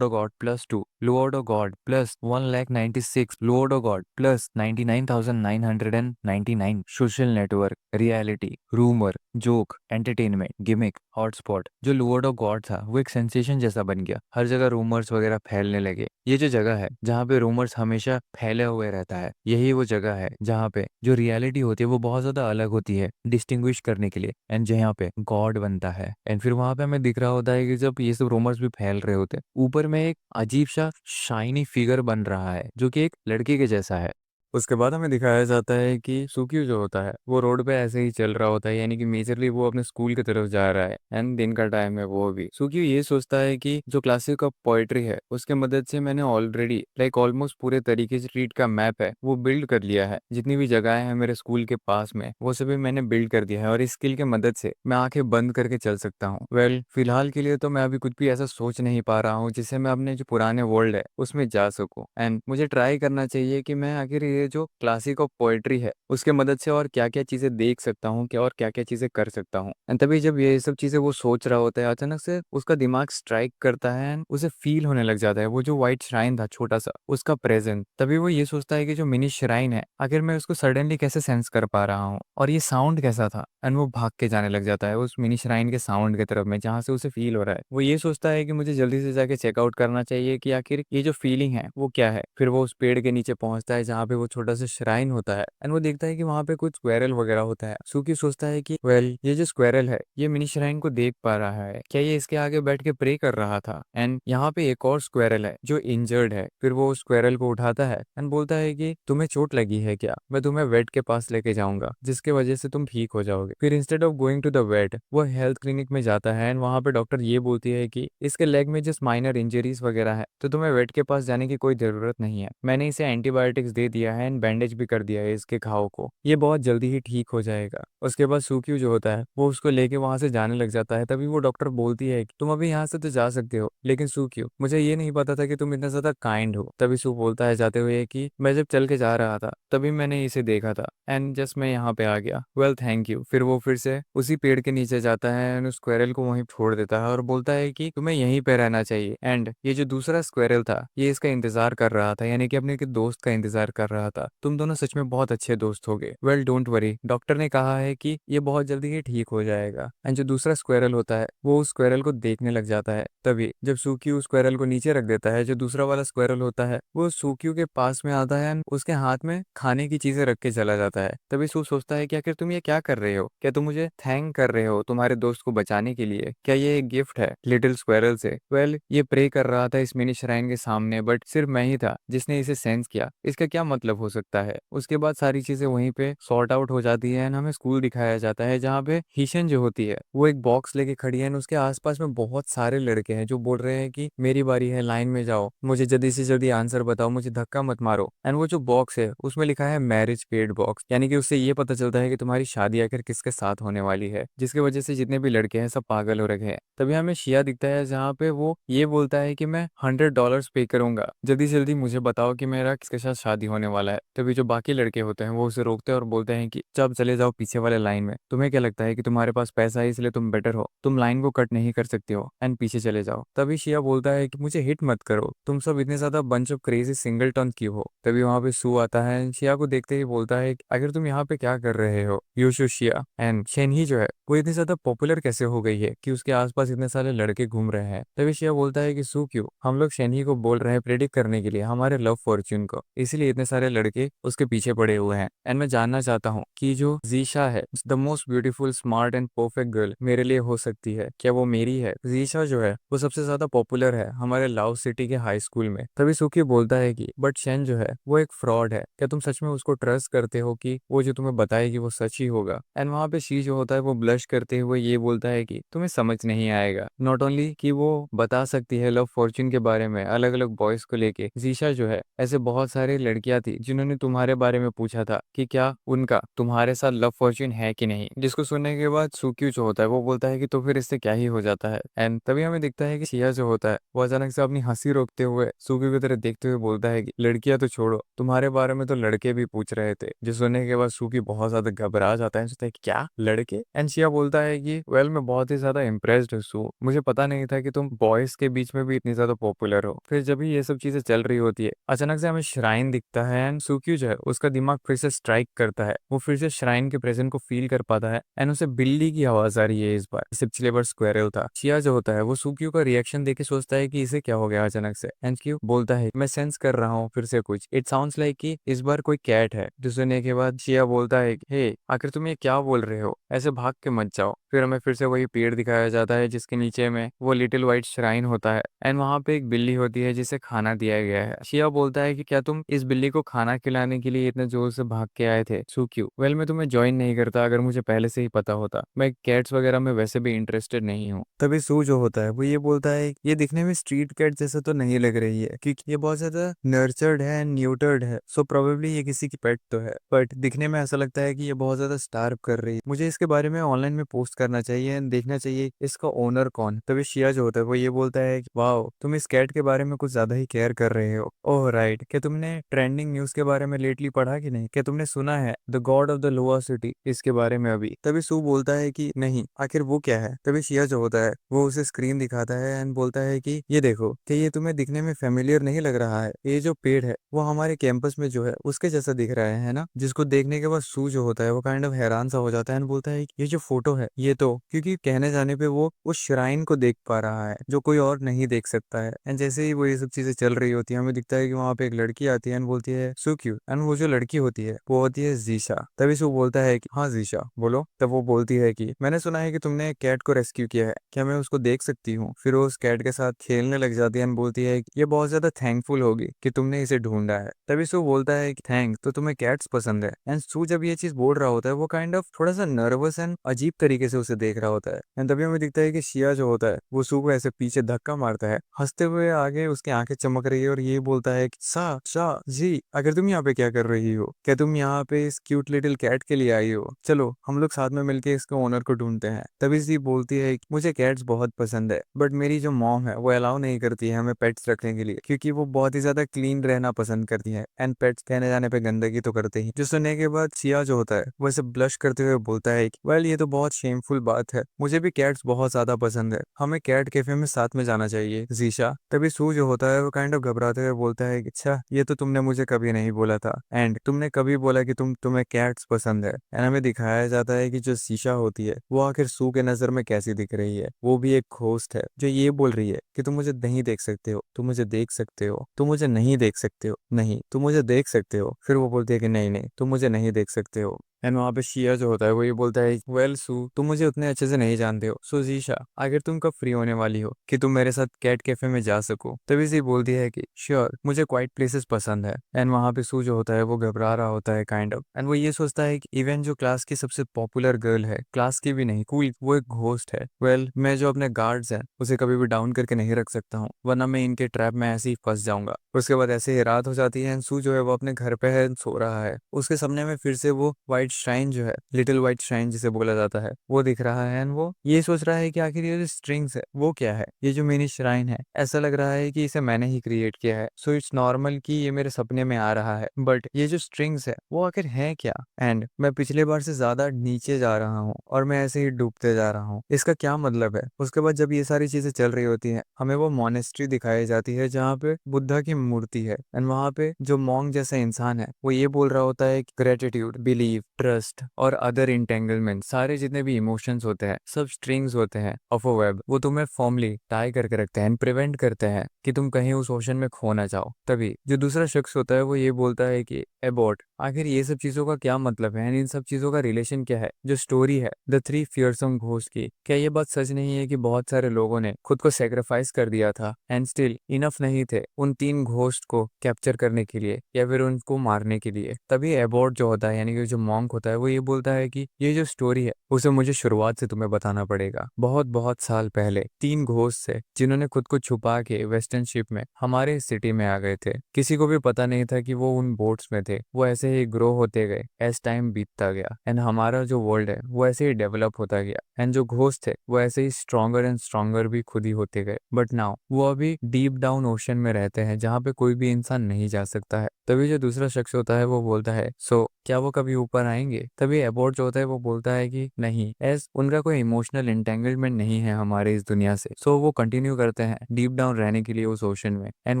of God +2, Lord of God +1,96,000, Lord of God +99,999। Social network, reality, rumour, joke, entertainment, gimmick, hotspot. जो लॉर्ड ऑफ गॉड था वो एक सेंसेशन जैसा बन गया, हर जगह रूमर्स वगैरह फैलने लगे। ये जो जगह है जहाँ पे रूमर्स हमेशा फैले हुए रहता है, यही वो जगह है जहाँ पे जो रियलिटी होती है वो बहुत ज्यादा अलग होती है डिस्टिंग्विश करने के लिए, एंड जहाँ पे गॉड बनता है। एंड फिर वहां पे हमें दिख रहा होता है कि जब ये सब रूमर्स भी फैल रहे होते हैं ऊपर में एक अजीब सा शाइनी फिगर बन रहा है जो कि एक लड़के के जैसा है। उसके बाद हमें दिखाया जाता है कि सुक्यू जो होता है वो रोड पे ऐसे ही चल रहा होता है, यानी कि मेजरली वो अपने स्कूल की तरफ जा रहा है एंड दिन का टाइम है। वो भी सुक्यू ये सोचता है कि जो क्लासिक ऑफ पोएट्री है उसके मदद से मैंने ऑलरेडी लाइक ऑलमोस्ट पूरे तरीके से ट्रीट का मैप है वो बिल्ड कर लिया है, जितनी भी जगह है मेरे स्कूल के पास में वो सभी मैंने बिल्ड कर दिया है और इस स्किल के मदद से मैं आंखें बंद करके चल सकता हूँ। वेल फिलहाल के लिए तो मैं अभी कुछ भी ऐसा सोच नहीं पा रहा हूँ जिससे मैं अपने जो पुराने वर्ल्ड है उसमें जा सकूं, एंड मुझे ट्राई करना चाहिए कि मैं आखिर ये जो क्लासिक ऑफ पोएट्री है उसके मदद से और क्या क्या चीजें देख सकता हूँ क्या और क्या क्या चीजें कर सकता हूँ। एंड तभी जब ये सब चीजें वो सोच रहा होता है अचानक से उसका दिमाग स्ट्राइक करता है एंड उसे फील होने लग जाता है वो जो व्हाइट श्राइन था छोटा सा उसका प्रेजेंट। तभी वो ये सोचता है कि जो मिनी श्राइन है आखिर मैं उसको सडनली कैसे सेंस कर पा रहा हूँ और ये साउंड कैसा था, एंड वो भाग के जाने लग जाता है उस मिनी श्राइन के साउंड की तरफ में जहाँ से उसे फील हो रहा है। वो ये सोचता है कि मुझे जल्दी से जाके चेकआउट करना चाहिए कि आखिर ये जो फीलिंग है वो क्या है। फिर वो उस पेड़ के नीचे पहुंचता है जहाँ पे वो छोटा सा श्राइन होता है एंड वो देखता है कि वहाँ पे कुछ स्क्वेरल वगैरह होता है। सुकी सोचता है कि वेल ये जो स्क्वेरल है ये मिनी श्राइन को देख पा रहा है, क्या ये इसके आगे बैठ के प्रे कर रहा था। एंड यहाँ पे एक और स्क्वेरल है जो इंजर्ड है। फिर वो उस स्क्वेरल को उठाता है एंड बोलता है कि तुम्हें चोट लगी है क्या, मैं तुम्हें वेट के पास लेके जाऊंगा जिसके वजह से तुम ठीक हो जाओगे। फिर instead of going to the vet वो हेल्थ क्लिनिक में जाता है एंड वहाँ पे डॉक्टर ये बोलती है कि इसके लेग में जस्ट माइनर इंजरीज वगैरह है तो तुम्हें वेट के पास जाने की कोई जरूरत नहीं है, मैंने इसे एंटीबायोटिक्स दे दिया है एंड बैंडेज भी कर दिया है इसके घाव को, ये बहुत जल्दी ही ठीक हो जाएगा। उसके बाद सुक्यू जो होता है वो उसको लेके वहां से जाने लग जाता है। तभी वो डॉक्टर बोलती है कि तुम अभी यहाँ से तो जा सकते हो लेकिन सुक्यू मुझे ये नहीं पता था कि तुम इतना ज्यादा काइंड हो। तभी सू बोलता है जाते हुए कि मैं जब चल के जा रहा था तभी मैंने इसे देखा था एंड जस्ट मैं यहाँ पे आ गया, वेल थैंक यू। फिर वो फिर से उसी पेड़ के नीचे जाता है एंड उस स्क्वेरल को वहीं छोड़ देता है और बोलता है कि तुम्हें यहीं पे रहना चाहिए। एंड ये जो दूसरा स्क्वेरल था ये इसका इंतजार कर रहा था, यानी कि अपने के दोस्त का इंतजार कर रहा था। तुम दोनों सच में बहुत अच्छे दोस्त हो गए। वेल डोंट वरी, डॉक्टर ने कहा है कि ये बहुत जल्दी ही ठीक हो जाएगा। एंड जो दूसरा स्क्वेरल होता है वो उस स्क्वेरल को देखने लग जाता है। तभी जब सूक्यू उस स्क्वेरल को नीचे रख देता है जो दूसरा वाला स्क्वेरल होता है वो सूक्यू के पास में आता है एंड उसके हाथ में खाने की चीजें रख के चला जाता है। तभी सू सोचता है कि आखिर तुम ये क्या कर रहे हो, क्या तुम मुझे थैंक कर रहे हो तुम्हारे दोस्त को बचाने के लिए, क्या ये एक गिफ्ट है लिटिल स्क्वेरल से। वेल ये प्रे कर रहा था इस मिनी श्राइन के सामने बट सिर्फ मैं ही था जिसने इसे सेंस किया, इसका क्या मतलब हो सकता है। उसके बाद सारी चीजें वहीं पे सॉर्ट आउट हो जाती है एंड हमें स्कूल दिखाया जाता है जहाँ पे हीशन जो होती है वो एक बॉक्स लेके खड़ी है एंड उसके आसपास में बहुत सारे लड़के हैं जो बोल रहे हैं कि मेरी बारी है, लाइन में जाओ, मुझे जल्दी से जल्दी आंसर बताओ, मुझे धक्का मत मारो। एंड वो जो बॉक्स है उसमें लिखा है मैरिज पेड बॉक्स, यानी कि उससे ये पता चलता है कि तुम्हारी शादी आखिर किसके साथ होने वाली है, जिसकी वजह से जितने भी लड़के हैं सब पागल हो रखे हैं। तभी हमें शिया दिखता है जहाँ पे वो ये बोलता है कि मैं $100 पे करूंगा, जल्दी से जल्दी मुझे बताओ कि मेरा किसके साथ शादी होने वाला है। तभी जो बाकी लड़के होते हैं वो उसे रोकते हैं और बोलते हैं कि जब चले जाओ पीछे वाले लाइन में, तुम्हें क्या लगता है कि तुम्हारे पास पैसा है इसलिए तुम बेटर हो, तुम लाइन को कट नहीं कर सकते हो एंड पीछे चले जाओ। तभी शिया बोलता है कि मुझे हिट मत करो, तुम सब इतने ज्यादा बंच ऑफ क्रेजी सिंगलटन क्यों हो। तभी वहां पे सू आता है and शिया को देखते ही बोलता है कि आखिर तुम यहाँ पे क्या कर रहे हो यूशु शिया। एंड शेनही जो है वो इतनी ज्यादा पॉपुलर कैसे हो गई है कि उसके आसपास इतने सारे लड़के घूम रहे हैं। तभी शिया बोलता है कि सू क्यों, हम लोग शेनही को बोल रहे हैं प्रेडिक्ट करने के लिए हमारे लव फॉर्च्यून को, इसीलिए इतने सारे लड़के उसके पीछे पड़े हुए हैं। एंड मैं जानना चाहता हूँ कि जो जीशा है the most beautiful smart and perfect girl मेरे लिए हो सकती है, क्या वो मेरी है। जीशा जो है वो सबसे ज्यादा पॉपुलर है हमारे लाओ सिटी के हाई स्कूल में। तभी सुकी बोलता है कि बट शेन जो है वो एक फ्रॉड है, क्या तुम सच में उसको ट्रस्ट करते हो कि वो जो तुम्हें बताएगी वो सच ही होगा। एंड वहां पे शी जो होता है वो ब्लश करते हुए ये बोलता है कि तुम्हें समझ नहीं आएगा, नॉट ओनली कि वो बता सकती है लव फॉर्च्यून के बारे में अलग अलग बॉयज को लेके, जीशा जो है ऐसे बहुत सारी लड़कियां थी जिन्होंने तुम्हारे बारे में पूछा था कि क्या उनका तुम्हारे साथ लव फॉर्च्यून है कि नहीं। जिसको सुनने के बाद सुक्यू जो होता है वो बोलता है कि तो फिर इससे क्या ही हो जाता है। एंड तभी हमें दिखता है कि शिया जो होता है वो अचानक से अपनी हंसी रोकते हुए सुक्यू की तरफ देखते हुए बोलता है कि लड़कियां तो छोड़ो, तुम्हारे बारे में तो लड़के भी पूछ रहे थे। जो सुनने के बाद सुकी बहुत ज्यादा घबरा जाता है, सोचता है कि क्या लड़के। एंड शिया बोलता है कि वेल मैं बहुत ही ज्यादा इम्प्रेस्ड हूँ सू, मुझे पता नहीं था कि तुम बॉयज के बीच में भी इतनी ज्यादा पॉपुलर हो। फिर जब भी ये सब चीजें चल रही होती है अचानक से हमें श्राइन दिखता है एंड सुक्यू जो है उसका दिमाग फिर से स्ट्राइक करता है, वो फिर से श्राइन के प्रेजेंस को फील कर पाता है एंड उसे बिल्ली की आवाज आ रही है इस बार, इसे पिछले बार स्क्वेरल था। शिया जो होता है वो सुक्यू का रिएक्शन देख के सोचता है कि इसे क्या हो गया अचानक से। एंड क्यू बोलता है मैं सेंस कर रहा हूँ फिर से कुछ, इट साउंड्स लाइक कि इस बार कोई कैट है। जो सुनने के बाद शिया बोलता है हे आखिर तुम ये क्या बोल रहे हो, ऐसे भाग के मत जाओ। फिर हमें फिर से वही पेड़ दिखाया जाता है जिसके नीचे में वो लिटिल व्हाइट श्राइन होता है एंड वहां पे एक बिल्ली होती है जिसे खाना दिया गया है। शिया बोलता है कि क्या तुम इस बिल्ली को खाना खिलाने के लिए इतने जोर से भाग के आए थे सुक्यू। वेल मैं तुम्हें ज्वाइन नहीं करता अगर मुझे पहले से ही पता होता, मैं कैट्स वगैरह में वैसे भी इंटरेस्टेड नहीं हूँ। तभी सू जो होता है वो ये बोलता है ये दिखने में स्ट्रीट कैट जैसा तो नहीं लग रही है क्योंकि ये बहुत ज्यादा नर्चर्ड है एंड न्यूटर्ड है, सो प्रोबेबली ये किसी की पेट तो है, बट दिखने में ऐसा लगता है कि ये बहुत ज्यादा स्टार्व कर रही है, मुझे इसके बारे में ऑनलाइन में पोस्ट करना चाहिए एंड देखना चाहिए इसका ओनर कौन। तभी शिया जो होता है वो ये बोलता है कि वाओ तुम इस कैट के बारे में कुछ ज्यादा ही केयर कर रहे हो। ओह राइट, क्या तुमने ट्रेंडिंग न्यूज के बारे में लेटली पढ़ा कि नहीं, क्या तुमने सुना है the God of the lower city इसके बारे में अभी। तभी सू बोलता है कि नहीं, आखिर वो क्या है। तभी शिया जो होता है वो उसे स्क्रीन दिखाता है एंड बोलता है कि ये देखो, कि ये तुम्हें दिखने में फेमिलियर नहीं लग रहा है, ये जो पेड़ है वो हमारे कैंपस में जो है उसके जैसा दिख रहा है ना। जिसको देखने के बाद सू जो होता है वो काइंड ऑफ हैरान सा हो जाता है एंड बोलता है कि ये जो फोटो है ये तो, क्योंकि कहने जाने पे वो उस श्राइन को देख पा रहा है जो कोई और नहीं देख सकता है। एंड जैसे ही वो ये सब चीजें चल रही होती है हमें दिखता है कि वहां पे एक लड़की आती है एंड बोलती है सू क्यू, एंड वो जो लड़की होती है वो होती है जीशा। तभी सू बोलता है कि हाँ जीशा बोलो। तब वो बोलती है कि मैंने सुना है कि तुमने एक कैट को रेस्क्यू किया है, क्या मैं उसको देख सकती हूँ। फिर वो उस कैट के साथ खेलने लग जाती है एंड बोलती है कि ये बहुत ज्यादा थैंकफुल होगी कि तुमने इसे ढूंढा है। तभी सू बोलता है कि थैंक, तो तुम्हें कैट्स पसंद है। एंड सू जब ये चीज बोल रहा होता है वो काइंड ऑफ थोड़ा सा नर्वस एंड अजीब तरीके से उसे देख रहा होता है। एंड तभी हमें दिखता है कि शिया जो होता है वो सू को ऐसे पीछे धक्का मारता है, हंसते हुए आगे उसकी आंखें चमक रही है और ये बोलता है कि सा सा जी, अगर तुम यहाँ पे क्या कर रही हो, क्या तुम यहाँ पे इस क्यूट लिटिल कैट के लिए आई हो, चलो हम लोग साथ में मिलके इसके ओनर को ढूंढते हैं। तभी सी बोलती है कि मुझे कैट्स बहुत पसंद है बट मेरी जो मॉम है वो अलाउ नहीं करती है हमें पेट्स रखने के लिए क्योंकि वो बहुत ही ज्यादा क्लीन रहना पसंद करती है एंड पेट्स कहने जाने पे गंदगी तो करते ही। जो सुनने के बाद सिया जो होता है वो ऐसे ब्लश करते हुए बोलता है कि वेल ये तो बहुत शेमफुल बात है, मुझे भी कैट्स बहुत ज्यादा पसंद है, हमें कैट कैफे में साथ में जाना चाहिए जीशा। तभी सू जो होता है वो काइंड ऑफ घबराते हुए बोलता है कि अच्छा ये तो तुमने मुझे कभी नहीं बोला था एंड तुमने कभी बोला कि तुम्हें कैट्स पसंद है। एंड हमें दिखाया जाता है कि जो शीशा होती है वो आखिर सू के नजर में कैसी दिख रही है, वो भी एक घोस्ट है जो ये बोल रही है कि तुम मुझे नहीं देख सकते हो, तुम मुझे देख सकते हो, तुम मुझे नहीं देख सकते हो, नहीं तुम मुझे देख सकते हो। फिर वो बोलती है कि नहीं नहीं तुम मुझे नहीं देख सकते हो। एंड वहाँ पे शिया जो होता है वो ये बोलता है, वेल सू तुम मुझे उतने अच्छे से नहीं जानते हो, सो जीशा आखिर तुम कब फ्री होने वाली हो कि तुम मेरे साथ कैट कैफे में जा सको। तभी सी बोलती है कि श्योर मुझे क्वाइट प्लेसेस पसंद है। एंड वहाँ पे सू जो होता है वो घबरा रहा होता है काइंड ऑफ, एंड वो ये सोचता है कि इवन जो क्लास की सबसे पॉपुलर गर्ल है, क्लास की भी नहीं कोई, वो एक घोस्ट है। वेल मैं जो अपने गार्ड्स हैं उसे कभी भी डाउन करके नहीं रख सकता हूँ, वरना मैं इनके ट्रैप में ऐसे ही फंस जाऊंगा। उसके बाद ऐसे ही रात हो जाती है एंड सू जो है वो अपने घर पे है, सो रहा है। उसके सामने में फिर से वो व्हाइट श्राइन जो है, लिटिल व्हाइट श्राइन जिसे बोला जाता है, वो दिख रहा है। एंड वो ये सोच रहा है कि आखिर ये जो स्ट्रिंग्स है वो क्या है, ये जो मिनी श्राइन है ऐसा लग रहा है कि इसे मैंने ही क्रिएट किया है। सो इट्स नॉर्मल कि ये मेरे सपने में आ रहा है, बट ये जो स्ट्रिंग्स है वो आखिर है क्या। एंड मैं पिछले बार से ज्यादा नीचे जा रहा हूँ और मैं ऐसे ही डूबते जा रहा हूँ, इसका क्या मतलब है। उसके बाद जब ये सारी चीजें चल रही होती हैं, हमें वो मोनेस्ट्री दिखाई जाती है जहाँ पे बुद्धा की मूर्ति है। एंड वहाँ पे जो मॉन्ग जैसा इंसान है वो ये बोल रहा होता है कि ग्रेटिट्यूड, बिलीव, ट्रस्ट और अदर इंटेंगलमेंट, सारे जितने भी इमोशंस होते हैं सब स्ट्रिंग्स होते हैं ऑफ अ वेब, वो तुम्हें फॉर्मली टाई करके रखते हैं, प्रिवेंट करते हैं कि तुम कहीं उस ओशन में खो ना जाओ। तभी जो दूसरा शख्स होता है वो ये बोलता है कि एबॉट आखिर ये सब चीजों का क्या मतलब है, इन सब चीजों का रिलेशन क्या है। जो स्टोरी है द थ्री फियरसम घोस्ट की, क्या ये बात सच नहीं है कि बहुत सारे लोगों ने खुद को सेक्रीफाइस कर दिया था एंड स्टिल इनफ नहीं थे उन तीन घोस्ट को कैप्चर करने के लिए या फिर उनको मारने के लिए। तभी एबॉट जो होता है यानी कि जो मॉन्क होता है वो ये बोलता है कि ये जो स्टोरी है उसे मुझे शुरुआत से तुम्हें बताना पड़ेगा। बहुत बहुत साल पहले तीन घोस्ट थे जिन्होंने खुद को छुपा के वेस्टर्न शिप में हमारे सिटी में आ गए थे। किसी को भी पता नहीं था कि वो उन बोट्स में थे। वो ऐसे ही ग्रो होते गए एज टाइम बीतता गया एंड हमारा जो वर्ल्ड है वो ऐसे ही डेवलप होता गया एंड जो घोस्ट थे वो ऐसे ही स्ट्रॉन्गर एंड स्ट्रॉन्गर भी खुद ही होते गए। बट नाउ वो अभी डीप डाउन ओशन में रहते हैं जहाँ पे कोई भी इंसान नहीं जा सकता है। तभी जो दूसरा शख्स होता है वो बोलता है, सो क्या वो कभी ऊपर आएंगे। तभी एबॉट जो होता है वो बोलता है कि नहीं, एज उनका कोई इमोशनल एंटेंगलमेंट नहीं है हमारे इस दुनिया से। सो वो कंटिन्यू करते हैं डीप डाउन रहने के लिए उस ओशन में एंड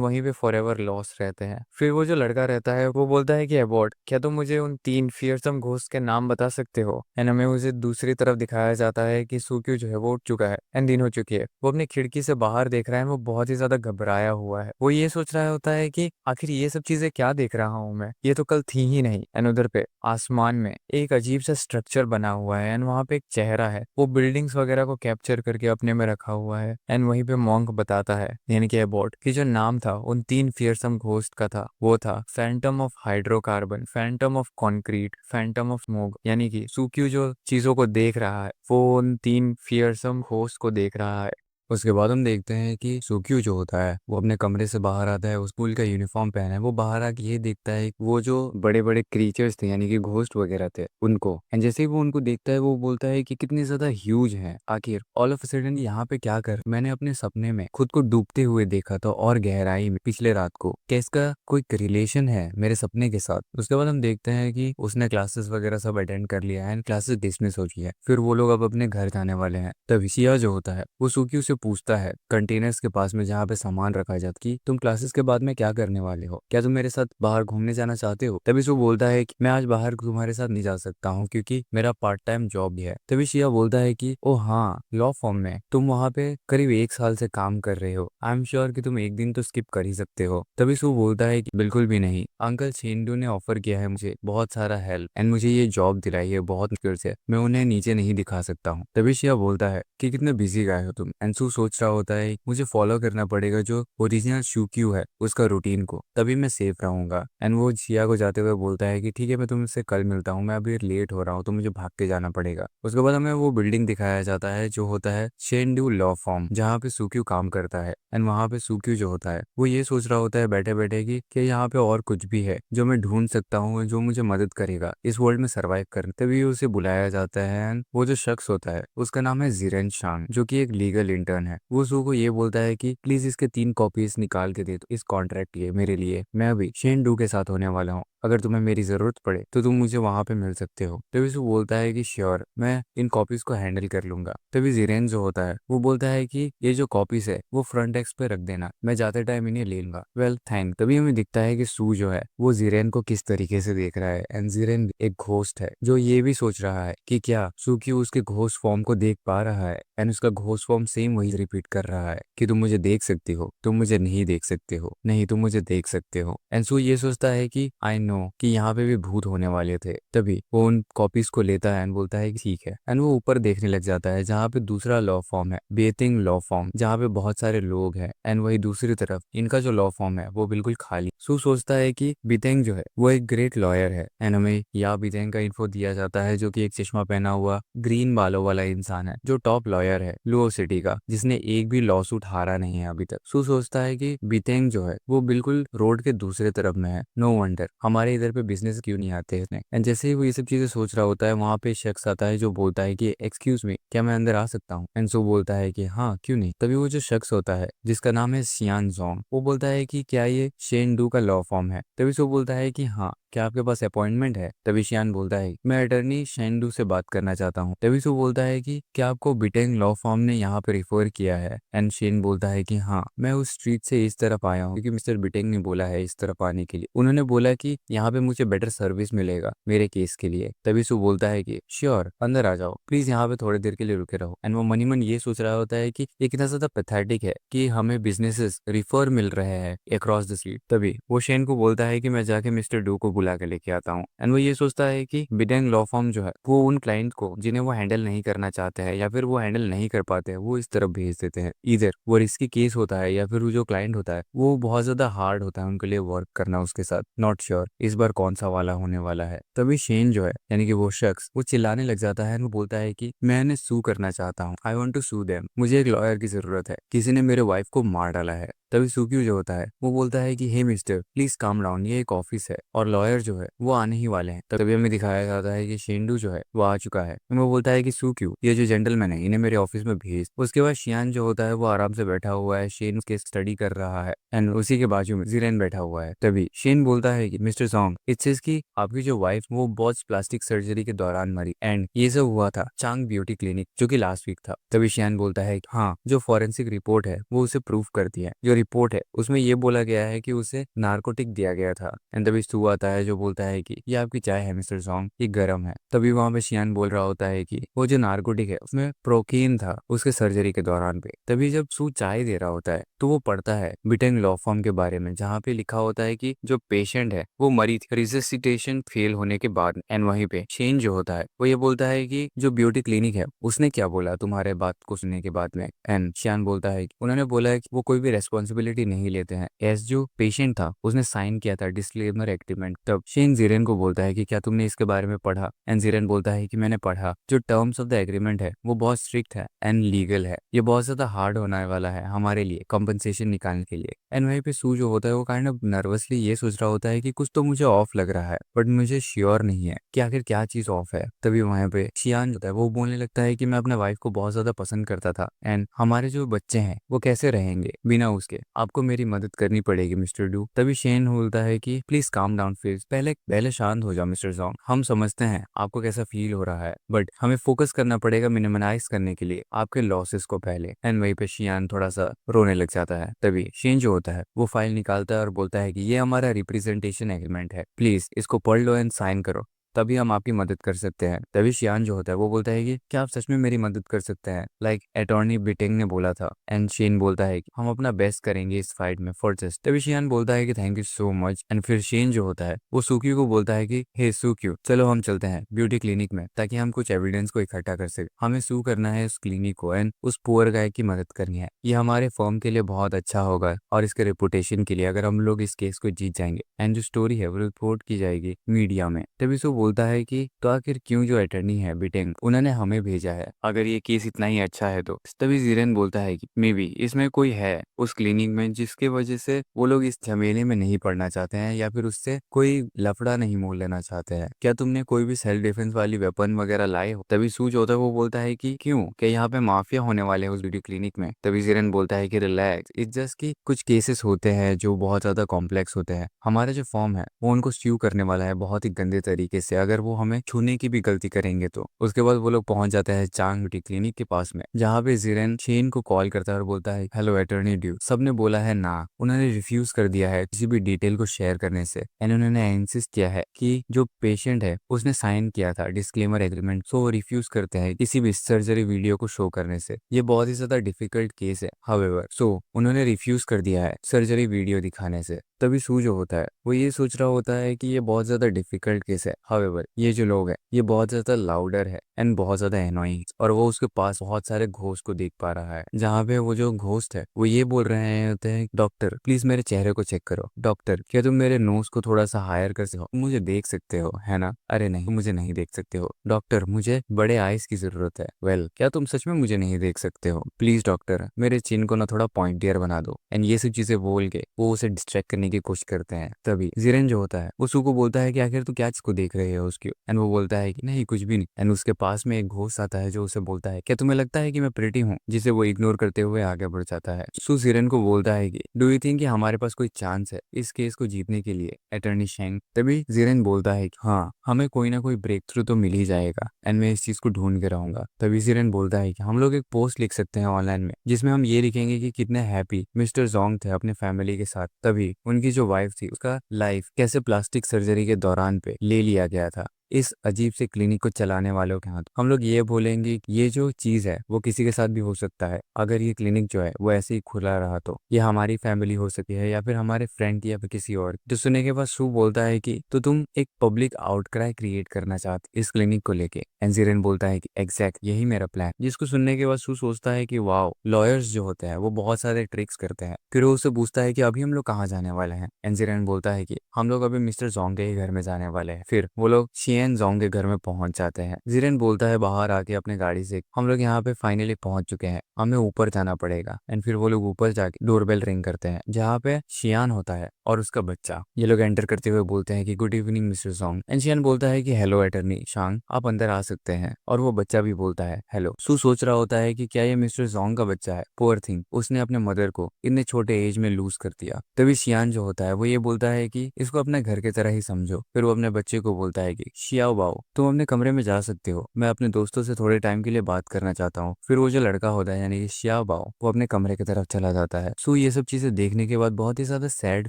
वहीं पे फॉर एवर लॉस्ट रहते हैं। फिर वो जो लड़का रहता है वो बोलता है कि एबॉट क्या तुम मुझे उन तीन फियरसम घोस्ट के नाम बता सकते हो। एंड हमें उसे दूसरी तरफ दिखाया जाता है कि सुक्यू जो है वो उठ चुका है एंड दिन हो चुकी है। वो अपनी खिड़की से बाहर देख रहा है, वो बहुत ही ज्यादा घबराया हुआ है। वो ये सोच रहा होता है कि आखिर ये सब चीजें क्या देख रहा हूँ मैं, ये तो कल थी ही नहीं। एंड उधर पे आसमान में एक अजीब सा स्ट्रक्चर बना हुआ है एंड वहां पे एक चेहरा है, वो बिल्डिंग्स वगैरह को कैप्चर करके अपने में रखा हुआ है। एंड वहीं पे मॉन्क बताता है यानी कि एबॉट कि जो नाम था उन तीन फियरसम घोस्ट का था वो था Phantom of hydrocarbon, Phantom of concrete, Phantom of smoke. यानी कि सुक्यू जो चीजों को देख रहा है वो उन तीन फियरसम घोस्ट को देख रहा है। उसके बाद हम देखते हैं कि सुक्यू जो होता है वो अपने कमरे से बाहर आता है, उस स्कूल का यूनिफॉर्म पहना है। वो बाहर आके ये देखता है कि वो जो बड़े बड़े क्रीचर्स थे यानी कि घोस्ट वगैरह थे उनको, एंड जैसे ही वो उनको देखता है वो बोलता है कि कितनी ज्यादा ह्यूज हैं, आखिर ऑल ऑफ सडन यहाँ पे क्या कर, मैंने अपने सपने में खुद को डूबते हुए देखा था और गहराई में पिछले रात को, क्या इसका कोई रिलेशन है मेरे सपने के साथ। उसके बाद हम देखते हैं कि उसने क्लासेस वगैरह सब अटेंड कर लिया है एंड क्लासेस डिसमिस हो गई है। फिर वो लोग अब अपने घर जाने वाले हैं। तब शिया जो होता है वो सुक्यू से पूछता है कंटेनर्स के पास में जहाँ पे सामान रखा जाता कि तुम क्लासेस के बाद में क्या करने वाले हो, क्या तुम मेरे साथ बाहर घूमने जाना चाहते हो। तभी वो बोलता है कि मैं आज बाहर तुम्हारे साथ नहीं जा सकता हूँ क्योंकि मेरा पार्ट टाइम जॉब भी है। तभी शिया बोलता है कि ओ हाँ, लॉ फॉर्म में तुम वहाँ पे करीब 1 साल से काम कर रहे हो, आई एम श्योर कि तुम एक दिन तो स्किप कर ही सकते हो। तभी वो बोलता है कि बिल्कुल भी नहीं, अंकल चेंडू ने ऑफर किया है मुझे बहुत सारा हेल्प एंड मुझे ये जॉब दिलाई है बहुत मुश्किल से, मैं उन्हें नीचे नहीं दिखा सकता हूँ। तभी शिया बोलता है कि कितने बिजी गाय हो तुम। एंड सू सोच रहा होता है मुझे फॉलो करना पड़ेगा जो ओरिजिनल शुक्यू है उसका रूटीन को, तभी मैं सेफ रहूंगा। एंड वो शिया को जाते हुए बोलता है कि ठीक है मैं तुमसे कल मिलता हूँ, मैं अभी लेट हो रहा हूँ तो मुझे भाग के जाना पड़ेगा। उसके बाद हमें वो बिल्डिंग दिखाया जाता है जो होता है शेंडू लॉ फॉर्म जहाँ पे सुक्यू काम करता है। एंड वहाँ पे सुक्यू जो होता है वो ये सोच रहा होता है बैठे बैठे कि यहाँ पे और कुछ भी है जो मैं ढूंढ सकता हूँ जो मुझे मदद करेगा इस वर्ल्ड में सर्वाइव करने। तभी उसे बुलाया जाता है एंड वो जो शख्स होता है उसका नाम है जिरेन शांग जो कि एक लीगल इंटर्न है। वो सू को ये बोलता है कि प्लीज इसके 3 कॉपीज निकाल के दे दो इस कॉन्ट्रैक्ट के मेरे लिए, मैं अभी शेंडू के साथ होने वाला हूँ, अगर तुम्हें मेरी जरूरत पड़े तो तुम मुझे वहां पे मिल सकते हो। तभी वो बोलता है कि श्योर, मैं इन कॉपीज को हैंडल कर लूंगा। तभी जीरेन जो होता है वो बोलता है कि ये जो कॉपीज है वो फ्रंट डेस्क पे रख देना, मैं जाते टाइम इन्हें ले लूंगा। Well thank. तभी हमें दिखता है कि सू जो है वो जीरेन को किस तरीके से देख रहा है एंड जीरेन एक घोस्ट है जो ये भी सोच रहा है कि क्या सू की उसके घोस्ट फॉर्म को देख पा रहा है एंड उसका घोस्ट फॉर्म सेम वही रिपीट कर रहा है कि तुम मुझे देख सकती हो, तुम मुझे नहीं देख सकते हो, नहीं तुम मुझे देख सकते हो। एंड सू ये सोचता है कि आई नो कि यहाँ पे भी भूत होने वाले थे। तभी वो उन कॉपीज को लेता है एंड बोलता है कि ठीक है। एंड वो ऊपर देखने लग जाता है जहाँ पे दूसरा लॉ फॉर्म है, बेथिंग लॉ फॉर्म, जहाँ पे बहुत सारे लोग हैं। एंड वही दूसरी तरफ इनका जो लॉ फॉर्म है वो बिल्कुल खाली। सू सोचता है कि बितेंग जो है वो एक ग्रेट लॉयर है। एंड हमें या बितेंग का इन्फो दिया जाता है जो कि एक चश्मा पहना हुआ ग्रीन बालों वाला इंसान है, जो टॉप लॉयर है लुओ सिटी का, जिसने एक भी लॉ सूट हारा नहीं है अभी तक। सू सोचता है कि बितेंग जो है वो बिल्कुल रोड के दूसरे तरफ में है। नो वंडर हमारे इधर पे बिजनेस क्यों नहीं आते इसने। एंड जैसे ही वो ये सब चीजें सोच रहा होता है वहां पे शख्स आता है जो बोलता है कि एक्सक्यूज मी, क्या मैं अंदर आ सकता हूँ। एंड सो बोलता है कि हाँ क्यों नहीं। तभी वो जो शख्स होता है जिसका नाम है सियान जोंग, वो बोलता है कि क्या ये शेन डू का लॉ फॉर्म है। तभी सो बोलता है कि हाँ, क्या आपके पास अपॉइंटमेंट है। तभी शियान बोलता है मैं अटर्नी शेंडू से बात करना चाहता हूँ। तभी सो बोलता है कि क्या आपको बिटेंग लॉ फॉर्म ने यहाँ पे रिफर किया है। एंड शेन बोलता है कि हाँ, मैं उस स्ट्रीट से इस तरफ आया हूँ क्योंकि मिस्टर बिटेंग ने बोला है इस तरफ आने के लिए। उन्होंने बोला कि यहाँ पे मुझे बेटर सर्विस मिलेगा मेरे केस के लिए। तभी सो बोलता है कि श्योर अंदर आ जाओ, प्लीज यहाँ पे थोड़ी देर के लिए रुके रहो। एंड वो मनी मन ये सोच रहा होता है कि ये कितना ज्यादा पैथेटिक है कि हमें बिजनेसेस रिफर मिल रहे हैं अक्रॉस द स्ट्रीट। तभी वो शेन को बोलता है कि मैं जाके मिस्टर डू को बुला के लेके आता हूँ। एंड वो ये सोचता है कि बिडेंग लॉ फॉर्म जो है वो उन क्लाइंट को जिन्हें वो हैंडल नहीं करना चाहते हैं या फिर वो हैंडल नहीं कर पाते हैं वो इस तरफ भेज देते हैं। इधर वो रिस्की केस होता है या फिर वो जो क्लाइंट होता है वो बहुत ज्यादा हार्ड होता है उनके लिए वर्क करना उसके साथ। नॉट श्योर इस बार कौन सा वाला होने वाला है। तभी शेन जो है यानी कि वो शख्स वो चिल्लाने लग जाता है। वो बोलता है कि मैं इन्हें सू करना चाहता हूँ, I want to sue them, मुझे एक लॉयर की जरूरत है, किसी ने मेरे वाइफ को मार डाला है। तभी सुक्यू जो होता है वो बोलता है कि हे मिस्टर प्लीज काम डाउन, ये एक ऑफिस है और लॉयर जो है वो आने ही वाले हैं। तभी हमें दिखाया जाता है कि शेंडू जो है वो आ चुका है। वो बोलता है कि सुक्यू ये जो जेंटलमैन है इन्हें मेरे ऑफिस में भेज। उसके बाद शियान जो होता है वो आराम से बैठा हुआ है, शेन के स्टडी कर रहा है। एंड उसी के बाजू में जीरेन बैठा हुआ है। तभी शेन बोलता है कि मिस्टर सॉन्ग इट्स की आपकी जो वाइफ वो बॉस प्लास्टिक सर्जरी के दौरान मरी एंड ये सब हुआ था चांग ब्यूटी क्लिनिक जो कि लास्ट वीक था। तभी शियान बोलता है हाँ, जो फॉरेंसिक रिपोर्ट है वो उसे प्रूफ करती है। जो रिपोर्ट है उसमें ये बोला गया है कि उसे नार्कोटिक दिया गया था। एंड तभी स्तू आता है जो बोलता है कि ये आपकी चाय है मिस्टर सॉन्ग, ये गर्म है। तभी वहां पे शियान बोल रहा होता है कि वो जो नार्कोटिक है उसमें प्रोकीन था उसके सर्जरी के दौरान पे। तभी जब सू चाय दे रहा होता है तो वो पढ़ता है बिटेंग लॉ फॉर्म के बारे में जहाँ पे लिखा होता है कि जो पेशेंट है वो मरी थी रिससिटेशन फेल होने के बाद। एंड वहीं पे शेन जो होता है वो ये बोलता है कि जो ब्यूटी क्लिनिक है उसने क्या बोला तुम्हारे बात को सुनने के बाद में। एंड शियान बोलता है कि उन्होंने बोला है कि वो कोई भी रेस्पॉन्सिबिलिटी नहीं लेते हैं, एज जो पेशेंट था उसने साइन किया था डिस्क्लेमर एग्रीमेंट। तब शेन जीरेन को बोलता है कि क्या तुमने इसके बारे में पढ़ा। एंड जीरेन बोलता है कि मैंने पढ़ा, जो टर्म्स ऑफ द एग्रीमेंट है वो बहुत स्ट्रिक्ट है एंड लीगल है, ये बहुत ज्यादा हार्ड होने वाला है हमारे लिए कंपनसेशन निकालने के लिए। एंड वहीं पे सू जो होता है वो काइंड ऑफ नर्वसली ये सोच रहा होता है कि कुछ तो मुझे ऑफ लग रहा है बट मुझे श्योर नहीं है कि आखिर क्या चीज ऑफ है। तभी वहां पे शियान होता है वो बोलने लगता है कि मैं अपने वाइफ को बहुत ज्यादा पसंद करता था एंड हमारे जो बच्चे हैं वो कैसे रहेंगे बिना उसके, आपको मेरी मदद करनी पड़ेगी मिस्टर डू। तभी शेन बोलता है कि प्लीज काम डाउन प्लीज, पहले पहले शांत हो जाओ मिस्टर जॉन्ग, हम समझते हैं आपको कैसा फील हो रहा है बट हमें फोकस करना पड़ेगा मिनिमाइज करने के लिए आपके लॉसेस को पहले। एंड वहीं पे शियान थोड़ा सा रोने लग जाता है। तभी शेन जो होता है वो फाइल निकालता है और बोलता है कि ये हमारा रिप्रेजेंटेशन एग्रीमेंट है, प्लीज इसको पढ़ लो एंड साइन करो, तभी हम आपकी मदद कर सकते हैं। तभी शियान जो होता है वो बोलता है कि क्या आप सच में मेरी मदद कर सकते हैं लाइक अटॉर्नी बिटेंग ने बोला था। एंड शेन बोलता है कि हम अपना बेस्ट करेंगे इस फाइट में फॉर जस्ट। तभी शियान बोलता है कि thank you so much. And फिर शेन जो होता है वो सुक्यू को बोलता है कि हे सुक्यू चलो हम चलते हैं ब्यूटी क्लिनिक में ताकि हम कुछ एविडेंस को इकट्ठा कर सके, हमें सू करना है उस क्लिनिक को एंड उस पुअर गाय की मदद करनी है, ये हमारे फर्म के लिए बहुत अच्छा होगा और इसके रेपुटेशन के लिए अगर हम लोग इस केस को जीत जाएंगे एंड जो स्टोरी है वो रिपोर्ट की जाएगी मीडिया में। तभी सो बोलता है कि तो आखिर क्यों जो अटर्नी है बिटेंग उन्होंने हमें भेजा है अगर ये केस इतना ही अच्छा है तो। तभी जीरेन बोलता है कि मे बी इसमें कोई है उस क्लिनिक में जिसके वजह से वो लोग इस झमेले में नहीं पड़ना चाहते हैं या फिर उससे कोई लफड़ा नहीं मोल लेना चाहते हैं, क्या तुमने कोई भी सेल्फ डिफेंस वाली वेपन वगैरह लाए हो। तभी सूज होता है वो बोलता है कि क्यों, क्या यहाँ पे माफिया होने वाले हैं उस ब्यूटी क्लिनिक में। तभी जीरेन बोलता है कि रिलैक्स, इट्स जस्ट कि कुछ केसेस होते हैं जो बहुत ज्यादा कॉम्प्लेक्स होते हैं, हमारा जो फॉर्म है वो उनको स्यू करने वाला है बहुत ही गंदे तरीके से अगर वो हमें छूने की भी गलती करेंगे तो। उसके बाद वो लोग पहुंच जाता है चांग ब्यूटी क्लिनिक के पास में, जहाँ पे जिरेन शेन को कॉल करता है और बोलता है हेलो अटॉर्नी ड्यू। सबने बोला है ना, उन्होंने रिफ्यूज कर दिया है किसी भी डिटेल को शेयर करने से, एंड उन्होंने इंसिस्ट किया है कि जो पेशेंट है उसने साइन किया था डिस्क्लेमर एग्रीमेंट, सो वो रिफ्यूज करते हैं किसी भी सर्जरी वीडियो को शो करने से। ये बहुत ही ज्यादा डिफिकल्ट केस है हाउएवर, सो उन्होंने रिफ्यूज कर दिया है सर्जरी वीडियो दिखाने से। तभी सू जो होता है वो ये सोच रहा होता है कि ये बहुत ज्यादा डिफिकल्ट केस है, हाउएवर ये जो लोग हैं ये बहुत ज्यादा लाउडर है एंड बहुत ज्यादा एनोइंग, और वो उसके पास बहुत सारे घोस्ट को देख पा रहा है, जहाँ पे वो जो घोस्ट है वो ये बोल रहे होते हैं डॉक्टर प्लीज मेरे चेहरे को चेक करो, डॉक्टर क्या तुम मेरे नोज को थोड़ा सा हायर कर सकते हो, मुझे देख सकते हो है ना, अरे नहीं मुझे नहीं देख सकते हो, डॉक्टर मुझे बड़े आइज की जरूरत है, वेल क्या तुम सच में मुझे नहीं देख सकते हो, प्लीज डॉक्टर मेरे चिन को ना थोड़ा पॉइंटियर बना दो, एंड ये सब चीजें बोल के वो उसे डिस्ट्रैक्ट करने की कोशिश करते हैं। तभी जिरेन जो होता है वो सू को बोलता है कि आखिर तू क्या चीज देख रहे हो उसकी, एंड वो बोलता है कि नहीं कुछ भी नहीं, एंड उसके पास में एक घोस्ट आता है जो उसे बोलता है क्या तुम्हें लगता है कि मैं प्रिटी हूँ, जिसे वो इग्नोर करते हुए आगे बढ़ जाता है। सू जिरेन को बोलता है कि डू यू थिंक कि हमारे पास कोई चांस है इस केस को जीतने के लिए अटॉर्नी शेंग। तभी जिरेन बोलता है कि हाँ हमें कोई ना कोई ब्रेक थ्रू तो मिल ही जाएगा, एंड मैं इस चीज को ढूंढ के रहूंगा। तभी जिरेन बोलता है कि हम लोग एक पोस्ट लिख सकते हैं ऑनलाइन में, जिसमें हम ये लिखेंगे कि कितने हैप्पी मिस्टर जोंग थे अपने फैमिली के साथ, तभी उनकी जो वाइफ थी उसका लाइफ कैसे प्लास्टिक सर्जरी के दौरान पे ले लिया गया था इस अजीब से क्लिनिक को चलाने वालों के हाथ। हम लोग ये बोलेंगे कि ये जो चीज है वो किसी के साथ भी हो सकता है, अगर ये क्लिनिक जो है वो ऐसे ही खुला रहा तो ये हमारी फैमिली हो सकती है या फिर हमारे फ्रेंड या फिर किसी और। तो सुनने के बाद सू बोलता है कि तो तुम एक पब्लिक आउटक्राई क्रिएट करना चाहते इस क्लिनिक को लेके, एंजिरन बोलता है कि एग्जैक्ट यही मेरा प्लान। जिसको सुनने के बाद सू सोचता है कि वाओ लॉयर्स जो होते हैं वो बहुत सारे ट्रिक्स करते हैं। फिर वो उससे पूछता है कि अभी हम लोग कहाँ जाने वाले हैं, एंजिरन बोलता है कि हम लोग अभी मिस्टर जोंग के ही घर में जाने वाले हैं। फिर वो लोग शियन जोंग के घर में पहुंच जाते हैं। जिरेन बोलता है बाहर आके अपने गाड़ी से हम लोग यहाँ पे फाइनली पहुंच चुके हैं, हमें ऊपर जाना पड़ेगा। एंड फिर वो लोग ऊपर जाके डोरबेल रिंग करते हैं, जहाँ पे शियान होता है और उसका बच्चा। ये लोग एंटर करते हुए बोलते हैं कि good evening mister Jong, and Xian बोलता है कि हेलो अटॉर्नी शांग आप अंदर आ सकते हैं, और वो बच्चा भी बोलता है हेलो। सू सोच रहा होता है कि क्या ये मिस्टर जोंग का बच्चा है, पुअर थिंग उसने अपने मदर को इतने छोटे एज में लूज कर दिया। तभी शियान जो होता है वो ये बोलता है कि इसको अपने घर की तरह ही समझो। फिर वो अपने बच्चे को बोलता है कि शियाओ बाओ तुम अपने कमरे में जा सकते हो, मैं अपने दोस्तों से थोड़े टाइम के लिए बात करना चाहता हूँ। फिर वो जो लड़का होता है यानी कि शियाओ बाओ वो अपने कमरे की तरफ चला जाता है। सो ये सब चीजें देखने के बाद बहुत ही ज्यादा सैड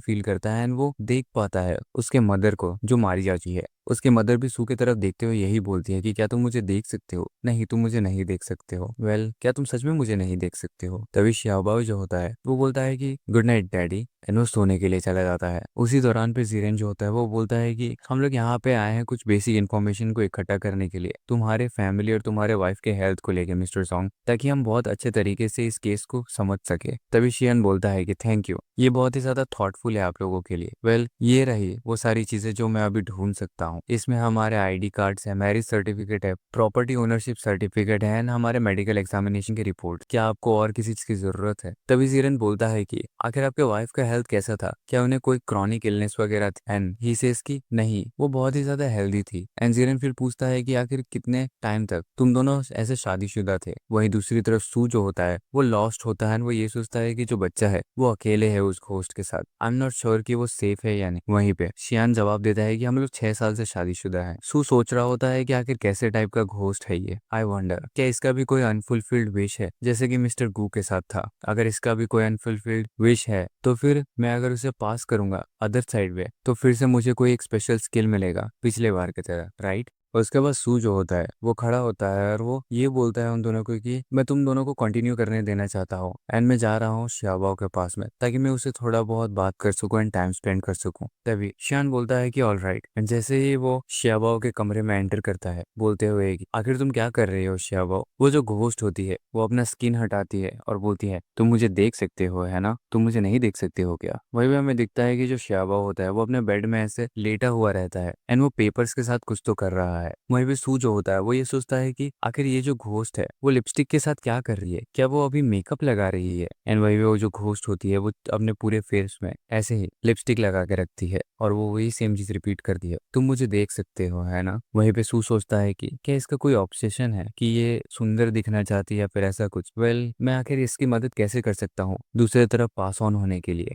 फील करता है, एंड वो देख पाता है उसके मदर को जो मारी जाती है। उसकी मदर भी सू की तरफ देखते हुए यही बोलती है कि क्या तुम मुझे देख सकते हो, नहीं तुम मुझे नहीं देख सकते हो, वेल क्या तुम सच में मुझे नहीं देख सकते हो। तभी श्याओबाओ जो होता है वो बोलता है कि गुड नाइट डैडी, एंड वो सोने के लिए चला जाता है। उसी दौरान पे जीरेन जो होता है वो बोलता है कि हम लोग यहाँ पे आए हैं कुछ बेसिक इन्फॉर्मेशन को इकट्ठा करने के लिए तुम्हारे फैमिली और तुम्हारे वाइफ के हेल्थ को लेके मिस्टर सॉन्ग, ताकि हम बहुत अच्छे तरीके से इस केस को समझ सके। तभी शियन बोलता है कि थैंक यू, ये बहुत ही ज्यादा थॉटफुल है आप लोगों के लिए। वेल ये रही वो सारी चीजें जो मैं अभी ढूंढ सकता हूँ। इसमें हमारे आईडी कार्ड्स है, मैरिज सर्टिफिकेट है, प्रॉपर्टी ओनरशिप सर्टिफिकेट है, एंड हमारे मेडिकल एग्जामिनेशन की रिपोर्ट। क्या आपको और किसी चीज की जरूरत है? तभी जीरन बोलता है कि आखिर आपके वाइफ का हेल्थ कैसा था, क्या उन्हें कोई क्रॉनिक इलनेस वगैरह थी? एंड ही सेज कि नहीं वो बहुत ही ज्यादा हेल्दी थी। एंड जीरन फिर पूछता है कि आखिर कितने टाइम तक तुम दोनों ऐसे शादीशुदा थे। वहीं दूसरी तरफ सू जो होता है वो लॉस्ट होता है, वो ये सोचता है कि जो बच्चा है वो अकेले है उस घोस्ट के साथ, आई एम नॉट श्योर कि वो सेफ है या नहीं। वहीं पे शियान जवाब देता है कि हम लोग 6 साल से शादीशुदा हैं। सू सोच रहा होता है कि आखिर कैसे टाइप का घोस्ट है ये, आई वंडर क्या इसका भी कोई अनफुलफिल्ड विश है जैसे कि मिस्टर गू के साथ था। अगर इसका भी कोई अनफुलफिल्ड विश है तो फिर मैं अगर उसे पास करूंगा अदर साइड में तो फिर से मुझे कोई एक स्पेशल स्किल मिलेगा पिछले बार की तरह, राइट। और उसके बाद सू जो होता है वो खड़ा होता है और वो ये बोलता है उन दोनों को कि मैं तुम दोनों को कंटिन्यू करने देना चाहता हूँ, एंड मैं जा रहा हूँ श्याबाओ के पास में ताकि मैं उसे थोड़ा बहुत बात कर सकूं एंड टाइम स्पेंड कर सकूं। तभी शियान बोलता है कि ऑल राइट, एंड जैसे ही वो श्याबाओ के कमरे में एंटर करता है बोलते हुए कि आखिर तुम क्या कर रहे हो श्याबाओ। वो जो घोस्ट होती है वो अपना स्किन हटाती है और बोलती है तुम मुझे देख सकते हो है ना, तुम मुझे नहीं देख सकते हो क्या। वही भी हमें दिखता है कि जो श्याबाओ होता है वो अपने बेड में ऐसे लेटा हुआ रहता है, एंड वो पेपर्स के साथ कुछ तो कर रहा है। है। वहीं पे सू जो होता है वो ये सोचता है कि आखिर ये जो घोस्ट है वो लिपस्टिक के साथ क्या कर रही है, क्या वो अभी मेकअप लगा रही है। एंड वहीं पे वो जो घोस्ट होती है वो अपने पूरे फेस में ऐसे ही लिपस्टिक लगा के रखती है और वो वही सेम चीज रिपीट करती है, तुम मुझे देख सकते हो, है ना। वहीं पे सू सोचता है कि क्या इसका कोई ऑब्सेशन है कि ये सुंदर दिखना चाहती है या फिर ऐसा कुछ। मैं आखिर इसकी मदद कैसे कर सकता हूँ दूसरी तरफ पास ऑन होने के लिए।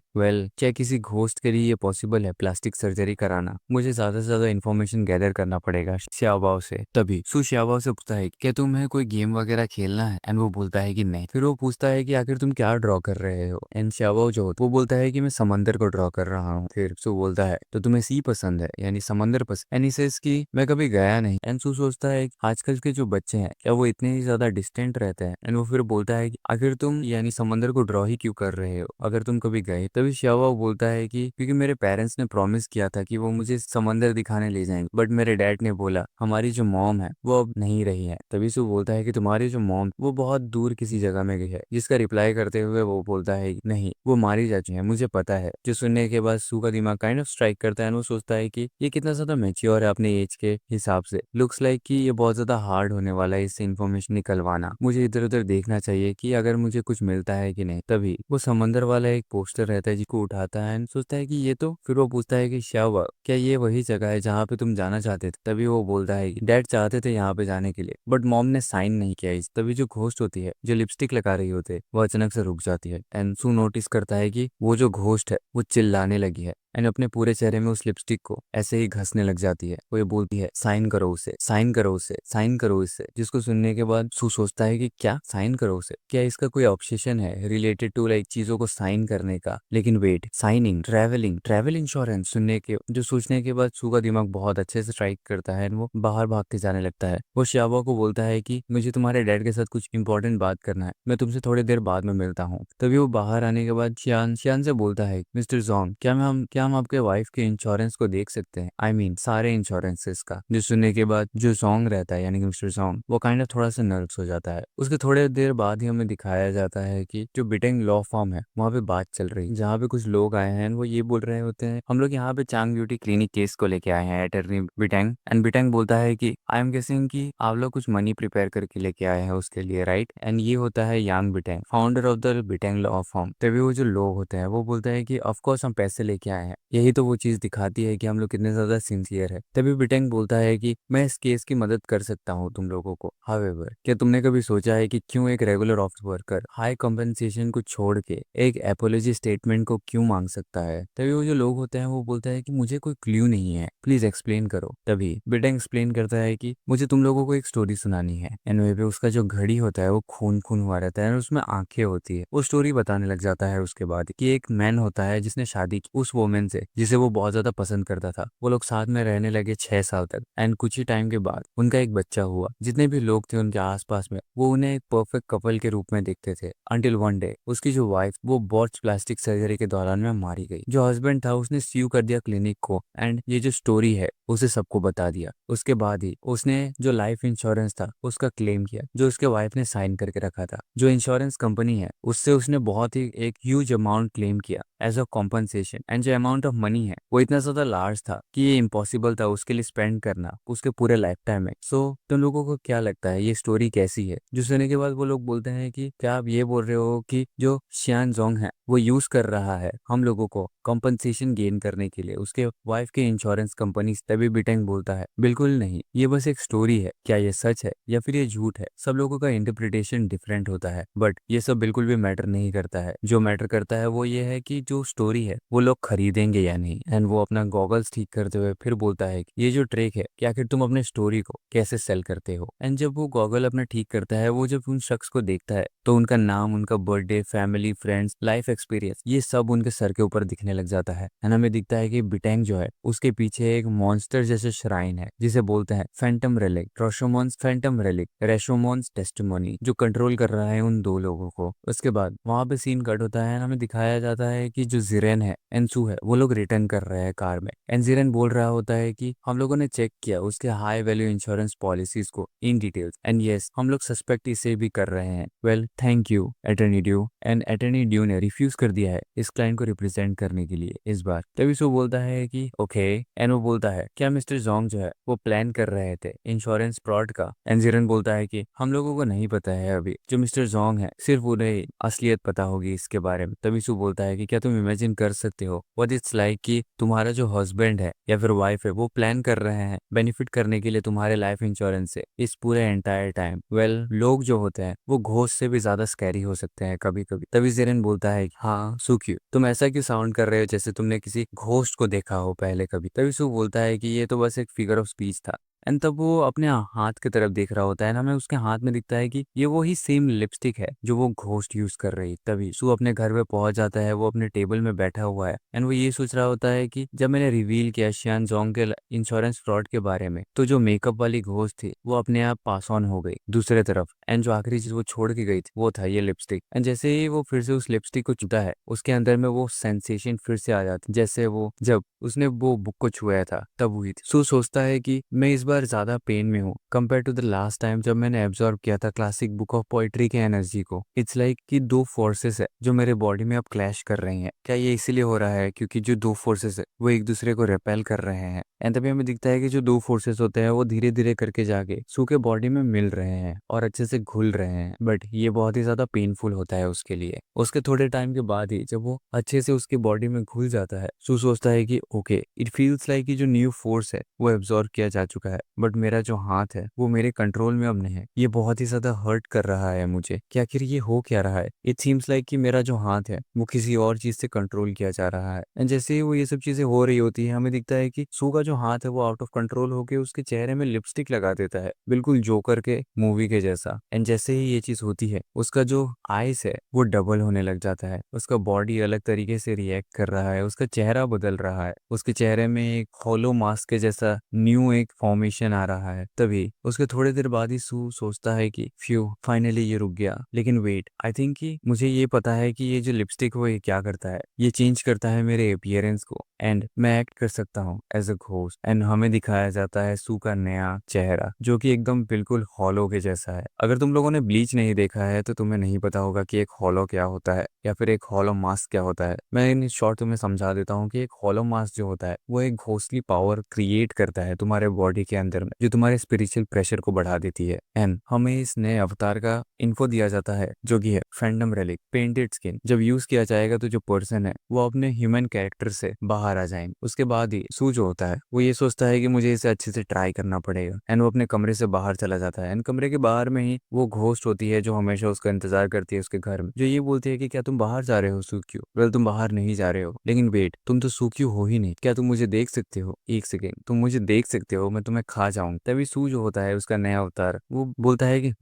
क्या किसी घोस्ट के लिए ये पॉसिबल है प्लास्टिक सर्जरी कराना? मुझे ज्यादा से ज्यादा इन्फॉर्मेशन गैदर करना पड़ेगा श्याओबाओ से। तभी सू श्याओबाओ से पूछता है क्या तुम्हें कोई गेम वगैरह खेलना है। एंड वो बोलता है कि नहीं। फिर वो पूछता है कि आखिर तुम क्या ड्रॉ कर रहे हो। एंड श्याओबाओ जो वो बोलता है कि मैं समंदर को ड्रॉ कर रहा हूँ। फिर सू बोलता है तो तुम्हें सी पसंद है, यानी समंदर पसंद। एंड ही कि मैं कभी गया नहीं। एंड सू सोचता है कि आजकल के जो बच्चे हैं क्या वो इतने ही ज्यादा डिस्टेंट रहते हैं। एंड वो फिर बोलता है कि आखिर तुम यानी समंदर को ड्रॉ ही क्यों कर रहे हो अगर तुम कभी गए। तभी श्याओबाओ बोलता है कि क्योंकि मेरे पेरेंट्स ने प्रॉमिस किया था कि वो मुझे समंदर दिखाने ले जाएंगे, बट मेरे डैड ने बोला हमारी जो मॉम है वो अब नहीं रही है। तभी सू बोलता है कि तुम्हारी जो मॉम वो बहुत दूर किसी जगह में गई है, जिसका रिप्लाई करते हुए वो बोलता है कि नहीं वो मारी जा चुकी है, मुझे पता है। जो सुनने के बाद सू का दिमाग काइंड ऑफ स्ट्राइक करता है। वो सोचता है कि ये कितना ज्यादा मेच्योर है अपने एज के हिसाब से। लुक्स लाइक कि ये बहुत ज्यादा हार्ड होने वाला है इससे इन्फॉर्मेशन निकलवाना। मुझे इधर उधर देखना चाहिए कि अगर मुझे कुछ मिलता है कि नहीं। तभी वो समंदर वाला एक पोस्टर रहता है जिसको उठाता है एंड सोचता है कि ये तो। फिर वो पूछता है कि श्यावा क्या ये वही जगह है जहाँ पे तुम जाना चाहते थे। तभी वो बोलता है कि डैड चाहते थे यहाँ पे जाने के लिए बट मॉम ने साइन नहीं किया इस। तभी जो घोस्ट होती है जो लिपस्टिक लगा रही होती है वो अचानक से रुक जाती है। एंड सू नोटिस करता है कि वो जो घोस्ट है वो चिल्लाने लगी है एंड अपने पूरे चेहरे में उस लिपस्टिक को ऐसे ही घसने लग जाती है। वो ये बोलती है साइन करो उसे, साइन करो उसे, साइन करो इसे। जिसको सुनने के बाद सू सोचता है कि क्या साइन करो उसे, क्या इसका कोई ऑब्सेशन है रिलेटेड टू लाइक चीजों को साइन करने का। लेकिन wait, signing, travelling, travel insurance सुनने के जो सोचने के बाद सू का दिमाग बहुत अच्छे से स्ट्राइक करता है। वो बाहर भाग के जाने लगता है। वो श्यावा को बोलता है कि मुझे तुम्हारे डैड के साथ कुछ इंपॉर्टेंट बात करना है, मैं तुमसे थोड़ी देर बाद में मिलता हूँ। तभी वो बाहर आने के बाद शियान शियान से बोलता है मिस्टर जोंग क्या हम आपके वाइफ के इंश्योरेंस को देख सकते हैं, आई मीन सारे इंश्योरेंसेस का। जो सुनने के बाद जो सॉन्ग रहता है यानी कि मिस्टर सॉन्ग वो काइंड ऑफ थोड़ा सा नर्वस हो जाता है। उसके थोड़े देर बाद ही हमें दिखाया जाता है कि जो बिटेंग लॉ फॉर्म है वहाँ पे बात चल रही है, जहाँ पे कुछ लोग आए हैं। वो ये बोल रहे होते हैं हम लोग यहाँ पे चांग ब्यूटी क्लिनिक केस को लेके आए हैं अटर्नी बिटेंग। एंड बिटेंग बोलता है कि आई एम गेसिंग कि आप लोग कुछ मनी प्रिपेयर करके लेके आए हैं उसके लिए, राइट। एंड ये होता है Yang Biteng, founder of the Biteng law firm. तभी वो जो लोग होते हैं वो बोलते हैं कि ऑफकोर्स हम पैसे लेके आए हैं, यही तो वो चीज दिखाती है कि हम लोग कितने ज्यादा सिंसियर है। तभी बिटेंग बोलता है कि मैं इस केस की मदद कर सकता हूँ तुम लोगों को। हाउएवर क्या तुमने कभी सोचा है कि क्यों एक regular office worker high compensation को छोड़ के एक एपोलॉजी स्टेटमेंट को क्यों मांग सकता है। तभी वो जो लोग होते हैं वो बोलता है कि मुझे कोई क्ल्यू नहीं है, प्लीज एक्सप्लेन करो। तभी बिटेंग एक्सप्लेन करता है कि मुझे तुम लोगों को एक स्टोरी सुनानी है। एंड वहीं पे उसका जो घड़ी होता है वो खून खून हुआ रहता है और उसमें आंखें होती है। वो स्टोरी बताने लग जाता है उसके बाद कि एक मैन होता है जिसने शादी की उस वोमेन से जिसे वो बहुत ज्यादा पसंद करता था। वो लोग साथ में रहने लगे 6 साल तक। एंड कुछ ही टाइम के बाद उनका एक बच्चा हुआ। जितने भी लोग थे उनके आसपास में वो उन्हें एक परफेक्ट कपल के रूप में देखते थे अंटिल वन डे उसकी जो वाइफ वो बॉट्स प्लास्टिक सर्जरी के दौरान में मारी गई। जो हस्बैंड था उसने स्यू कर दिया क्लिनिक को एंड ये जो स्टोरी है उसे सबको बता दिया। उसके बाद ही उसने जो लाइफ इंश्योरेंस था उसका क्लेम किया जो उसके वाइफ ने साइन करके रखा था। जो इंश्योरेंस कंपनी है उससे उसने बहुत ही एक ह्यूज अमाउंट क्लेम किया एज अ कॉम्पनसेशन। एंड जो अमाउंट ऑफ मनी है वो इतना ज्यादा लार्ज था कि ये इम्पॉसिबल था उसके लिए स्पेंड करना उसके पूरे लाइफ टाइम में। सो तुम लोगों को क्या लगता है ये स्टोरी कैसी है। जो सुनने के बाद वो लोग बोलते हैं कि क्या आप ये बोल रहे हो कि जो शियान जोंग है वो यूज कर रहा है हम लोगों को कॉम्पनसेशन गेन करने के लिए उसके वाइफ के इंश्योरेंस कंपनी। तभी बिटेंग बोलता है बिल्कुल नहीं, ये बस एक स्टोरी है, क्या ये सच है या फिर ये झूठ है सब लोगों का इंटरप्रिटेशन डिफरेंट होता है। बट ये सब बिल्कुल भी मैटर नहीं करता है। जो मैटर करता है वो ये है कि जो स्टोरी है वो लोग खरीदेंगे या नहीं। एंड वो अपना गॉगल्स ठीक करते हुए फिर बोलता है कि ये जो ट्रेक है कि आखिर तुम अपने स्टोरी को कैसे सेल करते हो। एंड जब वो गॉगल अपना ठीक करता है वो जब उन शख्स को देखता है तो उनका नाम, उनका birthday, family, friends, life experience ये सब उनके सर के ऊपर दिखने लग जाता है। एंड हमें दिखता है कि बिटेंग जो है उसके पीछे एक मॉन्स्टर जैसे श्राइन है जिसे बोलते हैं phantom relic, Rashomon's phantom relic, Rashomon's testimony, जो कंट्रोल कर रहा है उन दो लोगों को। उसके बाद वहां पे सीन कट होता है। हमें दिखाया जाता है कि जो जिरेन है एंसू है वो लोग रिटर्न कर रहे हैं कार में। एंड जिरेन बोल रहा होता है कि हम लोगों ने चेक किया उसके हाई वैल्यू इंश्योरेंस पॉलिसीज को इन डिटेल्स एंड यस हम लोग सस्पेक्ट इसे भी कर रहे हैं। Well thank you attorney due. And attorney due ने रिफ्यूज यूज कर दिया है इस क्लाइंट को रिप्रेजेंट करने के लिए इस बार। तभी सो बोलता है कि ओके, एंड वो बोलता है क्या मिस्टर जोंग जो है वो प्लान कर रहे थे इंश्योरेंस फ्रॉड का। एंड जिरन बोलता है कि हम लोगों को नहीं पता है अभी, जो मिस्टर जोंग है सिर्फ उन्हें असलियत पता होगी इसके बारे में। तभी सू बोलता है कि क्या तुम इमेजिन कर सकते हो व्हाट इट्स लाइक कि तुम्हारा जो हस्बैंड है या फिर वाइफ है वो प्लान कर रहे हैं बेनिफिट करने के लिए तुम्हारे लाइफ इंश्योरेंस से इस पूरे एंटायर टाइम। वेल लोग जो होते हैं वो घोस्ट से भी ज्यादा स्कैरी हो सकते हैं कभी कभी। तभी जेरन बोलता है हाँ सुक्यू, तुम ऐसा क्यों साउंड कर रहे हो जैसे तुमने किसी घोस्ट को देखा हो पहले कभी। तभी सू बोलता है कि ये तो बस एक फिगर ऑफ स्पीच था। एंड तब वो अपने हाथ की तरफ देख रहा होता है ना, हमें उसके हाथ में दिखता है कि ये वो ही सेम लिपस्टिक है जो वो घोस्ट यूज कर रही। तभी सू अपने घर पे पहुंच जाता है, वो अपने टेबल में बैठा हुआ है एंड वो ये सोच रहा होता है कि जब मैंने रिवील किया शियान जोंग के इंश्योरेंस फ्रॉड के बारे में तो जो मेकअप वाली घोस्ट थी वो अपने आप पास ऑन हो गई दूसरे तरफ। एंड जो आखिरी चीज वो छोड़ के गई थी वो था ये लिपस्टिक। एंड जैसे ही वो फिर से उस लिपस्टिक को छूता है उसके अंदर में वो सेंसेशन फिर से आ जाती जैसे वो जब उसने वो बुक को छुआ था तब हुई थी। सू सोचता है कि मैं इस बार ज्यादा पेन में हूँ compare to the last time जब मैंने एब्जॉर्ब किया था क्लासिक बुक ऑफ पोइट्री के एनर्जी को। इट्स लाइक कि दो फोर्सेस है जो मेरे बॉडी में अब क्लैश कर रही हैं। क्या ये इसीलिए हो रहा है क्योंकि जो दो फोर्सेस है वो एक दूसरे को रिपेल कर रहे हैं। एंड तभी हमें दिखता है कि जो दो फोर्सेस होते हैं वो धीरे धीरे करके जाके सू के बॉडी में मिल रहे हैं और अच्छे से घुल रहे हैं, बट ये बहुत ही ज्यादा पेनफुल होता है उसके लिए। उसके थोड़े टाइम के बाद ही जब वो अच्छे से उसके बॉडी में घुल जाता है सू सोचता है कि ओके इट फील्स लाइक कि जो न्यू फोर्स है वो एब्जॉर्ब किया जा चुका है, बट मेरा जो हाथ है वो मेरे कंट्रोल में अब नहीं है। ये बहुत ही ज्यादा हर्ट कर रहा है मुझे कि आखिर ये हो क्या रहा है। इट सीम्स लाइक कि मेरा जो हाथ है वो किसी और चीज से कंट्रोल किया जा रहा है। एंड जैसे ही वो ये सब चीजें हो रही होती है हमें दिखता है कि सू का जो हाथ है वो आउट ऑफ कंट्रोल होके उसके चेहरे में लिपस्टिक लगा देता है बिल्कुल जोकर के मूवी के जैसा। एंड जैसे ही ये चीज होती है उसका जो आइस है वो डबल होने लग जाता है, उसका बॉडी अलग तरीके से रिएक्ट कर रहा है, उसका चेहरा बदल रहा है, उसके चेहरे में एक हॉलो मास्क के जैसा न्यू एक फॉर्मेशन आ रहा है। तभी उसके थोड़ी देर बाद ही सू सोचता है कि फ्यू फाइनली ये रुक गया। लेकिन वेट, आई थिंक कि मुझे ये पता है कि ये जो लिपस्टिक वो ये क्या करता है, ये चेंज करता है मेरे अपीयरेंस को एंड मैं एक्ट कर सकता हूँ एज अ घोस्ट। एंड हमें दिखाया जाता है सू का नया चेहरा जो कि एकदम बिल्कुल हॉलो के जैसा है। अगर तुम लोगों ने ब्लीच नहीं देखा है तो तुम्हें नहीं पता होगा कि एक हॉलो क्या होता है या फिर एक हॉलो मास्क क्या होता है। मैं इन शॉर्ट तुम्हें समझा देता हूँ कि एक हॉलो मास्क जो होता है वो एक घोस्टली पावर क्रिएट करता है तुम्हारे बॉडी के अंदर में जो तुम्हारे स्पिरिचुअल प्रेशर को बढ़ा देती है। एंड हमें इस नए अवतार का इन्फो दिया जाता है जो कि है फैंडम रेलिक पेंटेड स्किन। जब यूज किया जाएगा तो जो पर्सन है वो अपने ह्यूमन कैरेक्टर से बाहर आ जाएंगे। उसके बाद ही सू जो होता है वो ये सोचता है कि मुझे इसे अच्छे से ट्राई करना पड़ेगा एंड वो अपने कमरे से बाहर चला जाता है। एंड कमरे के बाहर में ही वो घोस्ट होती है जो हमेशा उसका इंतजार करती है उसके घर में, जो ये बोलती है कि क्या तुम बाहर जा रहे हो सुक्यू। वेल तुम बाहर नहीं जा रहे हो, लेकिन वेट तुम तो सुक्यू हो ही नहीं, क्या तुम मुझे देख सकते हो, एक सेकेंड तुम मुझे देख सकते हो, मैं तुम्हें खा जाऊं। तभी सू जो होता है उसका नया अवतार वो बोलता है कि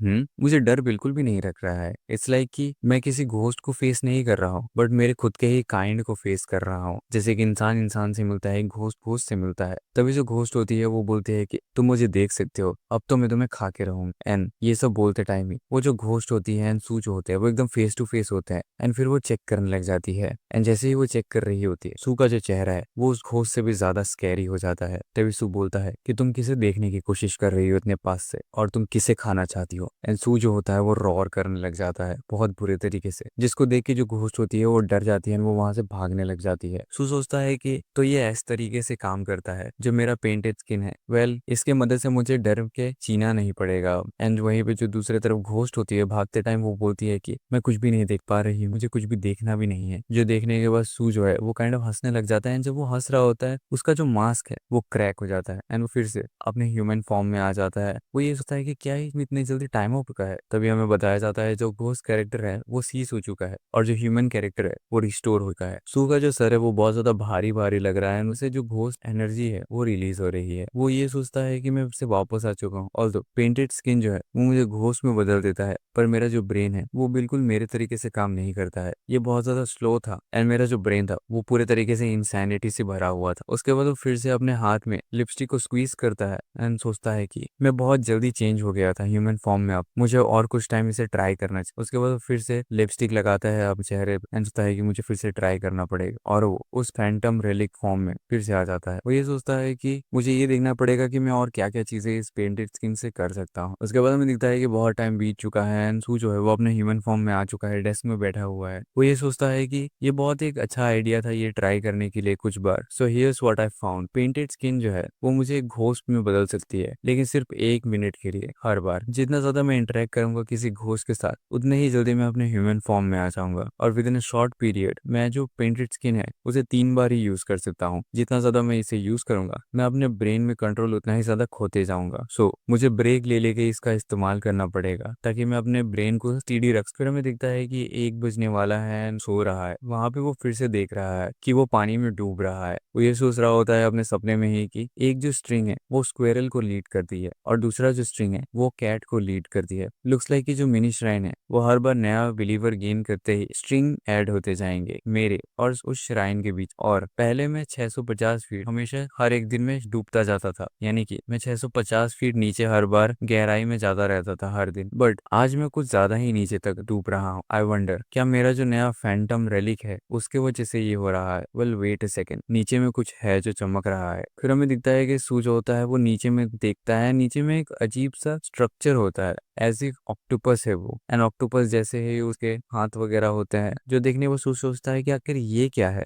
मुझे डर बिल्कुल भी नहीं रख रहा है। इट्स लाइक कि मैं किसी घोस्ट को फेस नहीं कर रहा हूँ बट मेरे खुद के ही काइंड को फेस कर रहा हूँ। जैसे कि इंसान इंसान से मिलता है, घोस्ट घोस्ट से मिलता है। तभी जो घोस्ट होती है वो बोलती है कि तुम मुझे देख सकते हो, अब तो मैं तुम्हें खा के रहूंगा। एंड ये सब बोलते टाइम ही वो जो घोस्ट होती है एंड सू जो होते हैं वो एकदम फेस टू फेस होते हैं एंड फिर वो चेक करने लग जाती है। एंड जैसे ही वो चेक कर रही होती है सू का जो चेहरा है वो उस घोस्ट से भी ज्यादा स्कैरी हो जाता है। तभी सू बोलता है कि तुम किसे देखने की कोशिश कर रही हो इतने पास से और तुम किसे खाना चाहती हो। एंड सू जो होता है वो रॉर करने लग जाता है बहुत बुरे तरीके से, जिसको देख के जो घोस्ट होती है वो डर जाती है, वो वहां से भागने लग जाती है। सू सोचता है कि तो ये इस तरीके से काम करता है जो मेरा पेंटेड स्किन है। वेल इसके मदद से मुझे डर के जीना नहीं पड़ेगा। एंड वहीं पे जो दूसरे तरफ घोस्ट होती है भागते टाइम वो बोलती है कि मैं कुछ भी नहीं देख पा रही, मुझे कुछ भी देखना भी नहीं है। जो देखने के बाद सू जो है वो काइंड ऑफ हंसने लग जाता है एंड जब वो हंस रहा होता है उसका जो मास्क है वो क्रैक हो जाता है एंड वो फिर से अपने ह्यूमन फॉर्म में आ जाता है। वो ये सोचता है कि क्या ही इतनी जल्दी टाइम हो चुका है। तभी हमें बताया जाता है जो घोस्ट कैरेक्टर है वो सीज हो चुका है और जो ह्यूमन कैरेक्टर है वो रिस्टोर हो चुका है। सू का जो सर है वो बहुत ज्यादा भारी भारी लग रहा है, उसे जो घोस्ट एनर्जी है वो रिलीज हो रही है। वो ये सोचता है कि मैं उससे वापस आ चुका हूँ। ऑल्दो पेंटेड स्किन जो है वो मुझे घोस्ट में बदल देता है पर मेरा जो ब्रेन है वो बिल्कुल मेरे तरीके से काम नहीं करता है। ये बहुत ज्यादा स्लो था एंड मेरा जो ब्रेन था वो पूरे तरीके से इंसैनिटी से भरा हुआ था। उसके बाद वो फिर से अपने हाथ में लिपस्टिक को स्क्वीज करता है है एंड सोचता है कि मैं बहुत जल्दी चेंज हो गया था ह्यूमन फॉर्म में, अब मुझे और कुछ टाइम इसे ट्राई करना चाहिए। उसके बाद वो फिर से लिपस्टिक लगाता है अब चेहरे पे एंड सोचता है कि मुझे फिर से ट्राई करना पड़ेगा, और वो उस फैंटम रेलिक फॉर्म में फिर से आ जाता है। वो ये सोचता है कि मुझे ये देखना पड़ेगा कि मैं और क्या क्या चीजें इस पेंटेड स्किन से कर सकता हूँ। उसके बाद हमें दिखता है कि बहुत टाइम बीत चुका है एंड सू जो है वो अपने ह्यूमन फॉर्म में आ चुका है, डेस्क में बैठा हुआ है। वो ये सोचता है कि ये बहुत एक अच्छा आइडिया था ये ट्राई करने के लिए कुछ बार। So here's what I found, painted skin जो है वो मुझे एक घोस्ट में बदल सकती है, लेकिन सिर्फ 1 मिनट के लिए। हर बार जितना ज्यादा मैं इंटरेक्ट करूंगा किसी घोस्ट के साथ, उतने ही जल्दी मैं अपने ह्यूमन फॉर्म में आ जाऊंगा, और with in a short period मैं जो पेंटेड स्किन है उसे 3 बार ही यूज कर सकता हूँ। जितना ज्यादा मैं इसे यूज करूंगा मैं अपने ब्रेन में कंट्रोल उतना ही ज्यादा खोते जाऊंगा। सो मुझे ब्रेक ले लेके इसका इस्तेमाल करना पड़ेगा ताकि मैं अपने ब्रेन को स्टीडी रख। फिर हमें दिखता है कि 1 बजने वाला है and सो रहा है। वहां पे वो फिर से देख रहा है कि वो पानी में डूब रहा है। वो ये सोच रहा होता है अपने सपने में ही कि एक जो स्ट्रिंग है वो स्क्वेरल को लीड करती है और दूसरा जो स्ट्रिंग है वो कैट को लीड करती है। लुक्स लाइक कि जो मिनी श्राइन है वो हर बार नया बिलीवर गेन करते ही स्ट्रिंग ऐड होते जाएंगे मेरे और उस श्राइन के बीच। और पहले मैं 650 फीट हमेशा हर एक दिन में डूबता जाता था, यानी कि मैं 650 फीट नीचे हर बार गहराई में जाता रहता था हर दिन, बट आज मैं कुछ ज्यादा ही नीचे तक डूब रहा हूँ। आई वंडर क्या मेरा जो नया फैंटम रेलिक है उसके वजह से ये हो रहा है। वेल वेट अ सेकेंड, नीचे में कुछ है जो चमक रहा है। फिर हमें दिखता है कि सू जो होता है वो नीचे में देखता है, नीचे में एक अजीब सा स्ट्रक्चर होता है, ऐसे ऑक्टोपस है वो। एंड ऑक्टोपस जैसे ही उसके हाथ वगैरह होते हैं जो देखने वो सोचता है कि आखिर ये क्या है।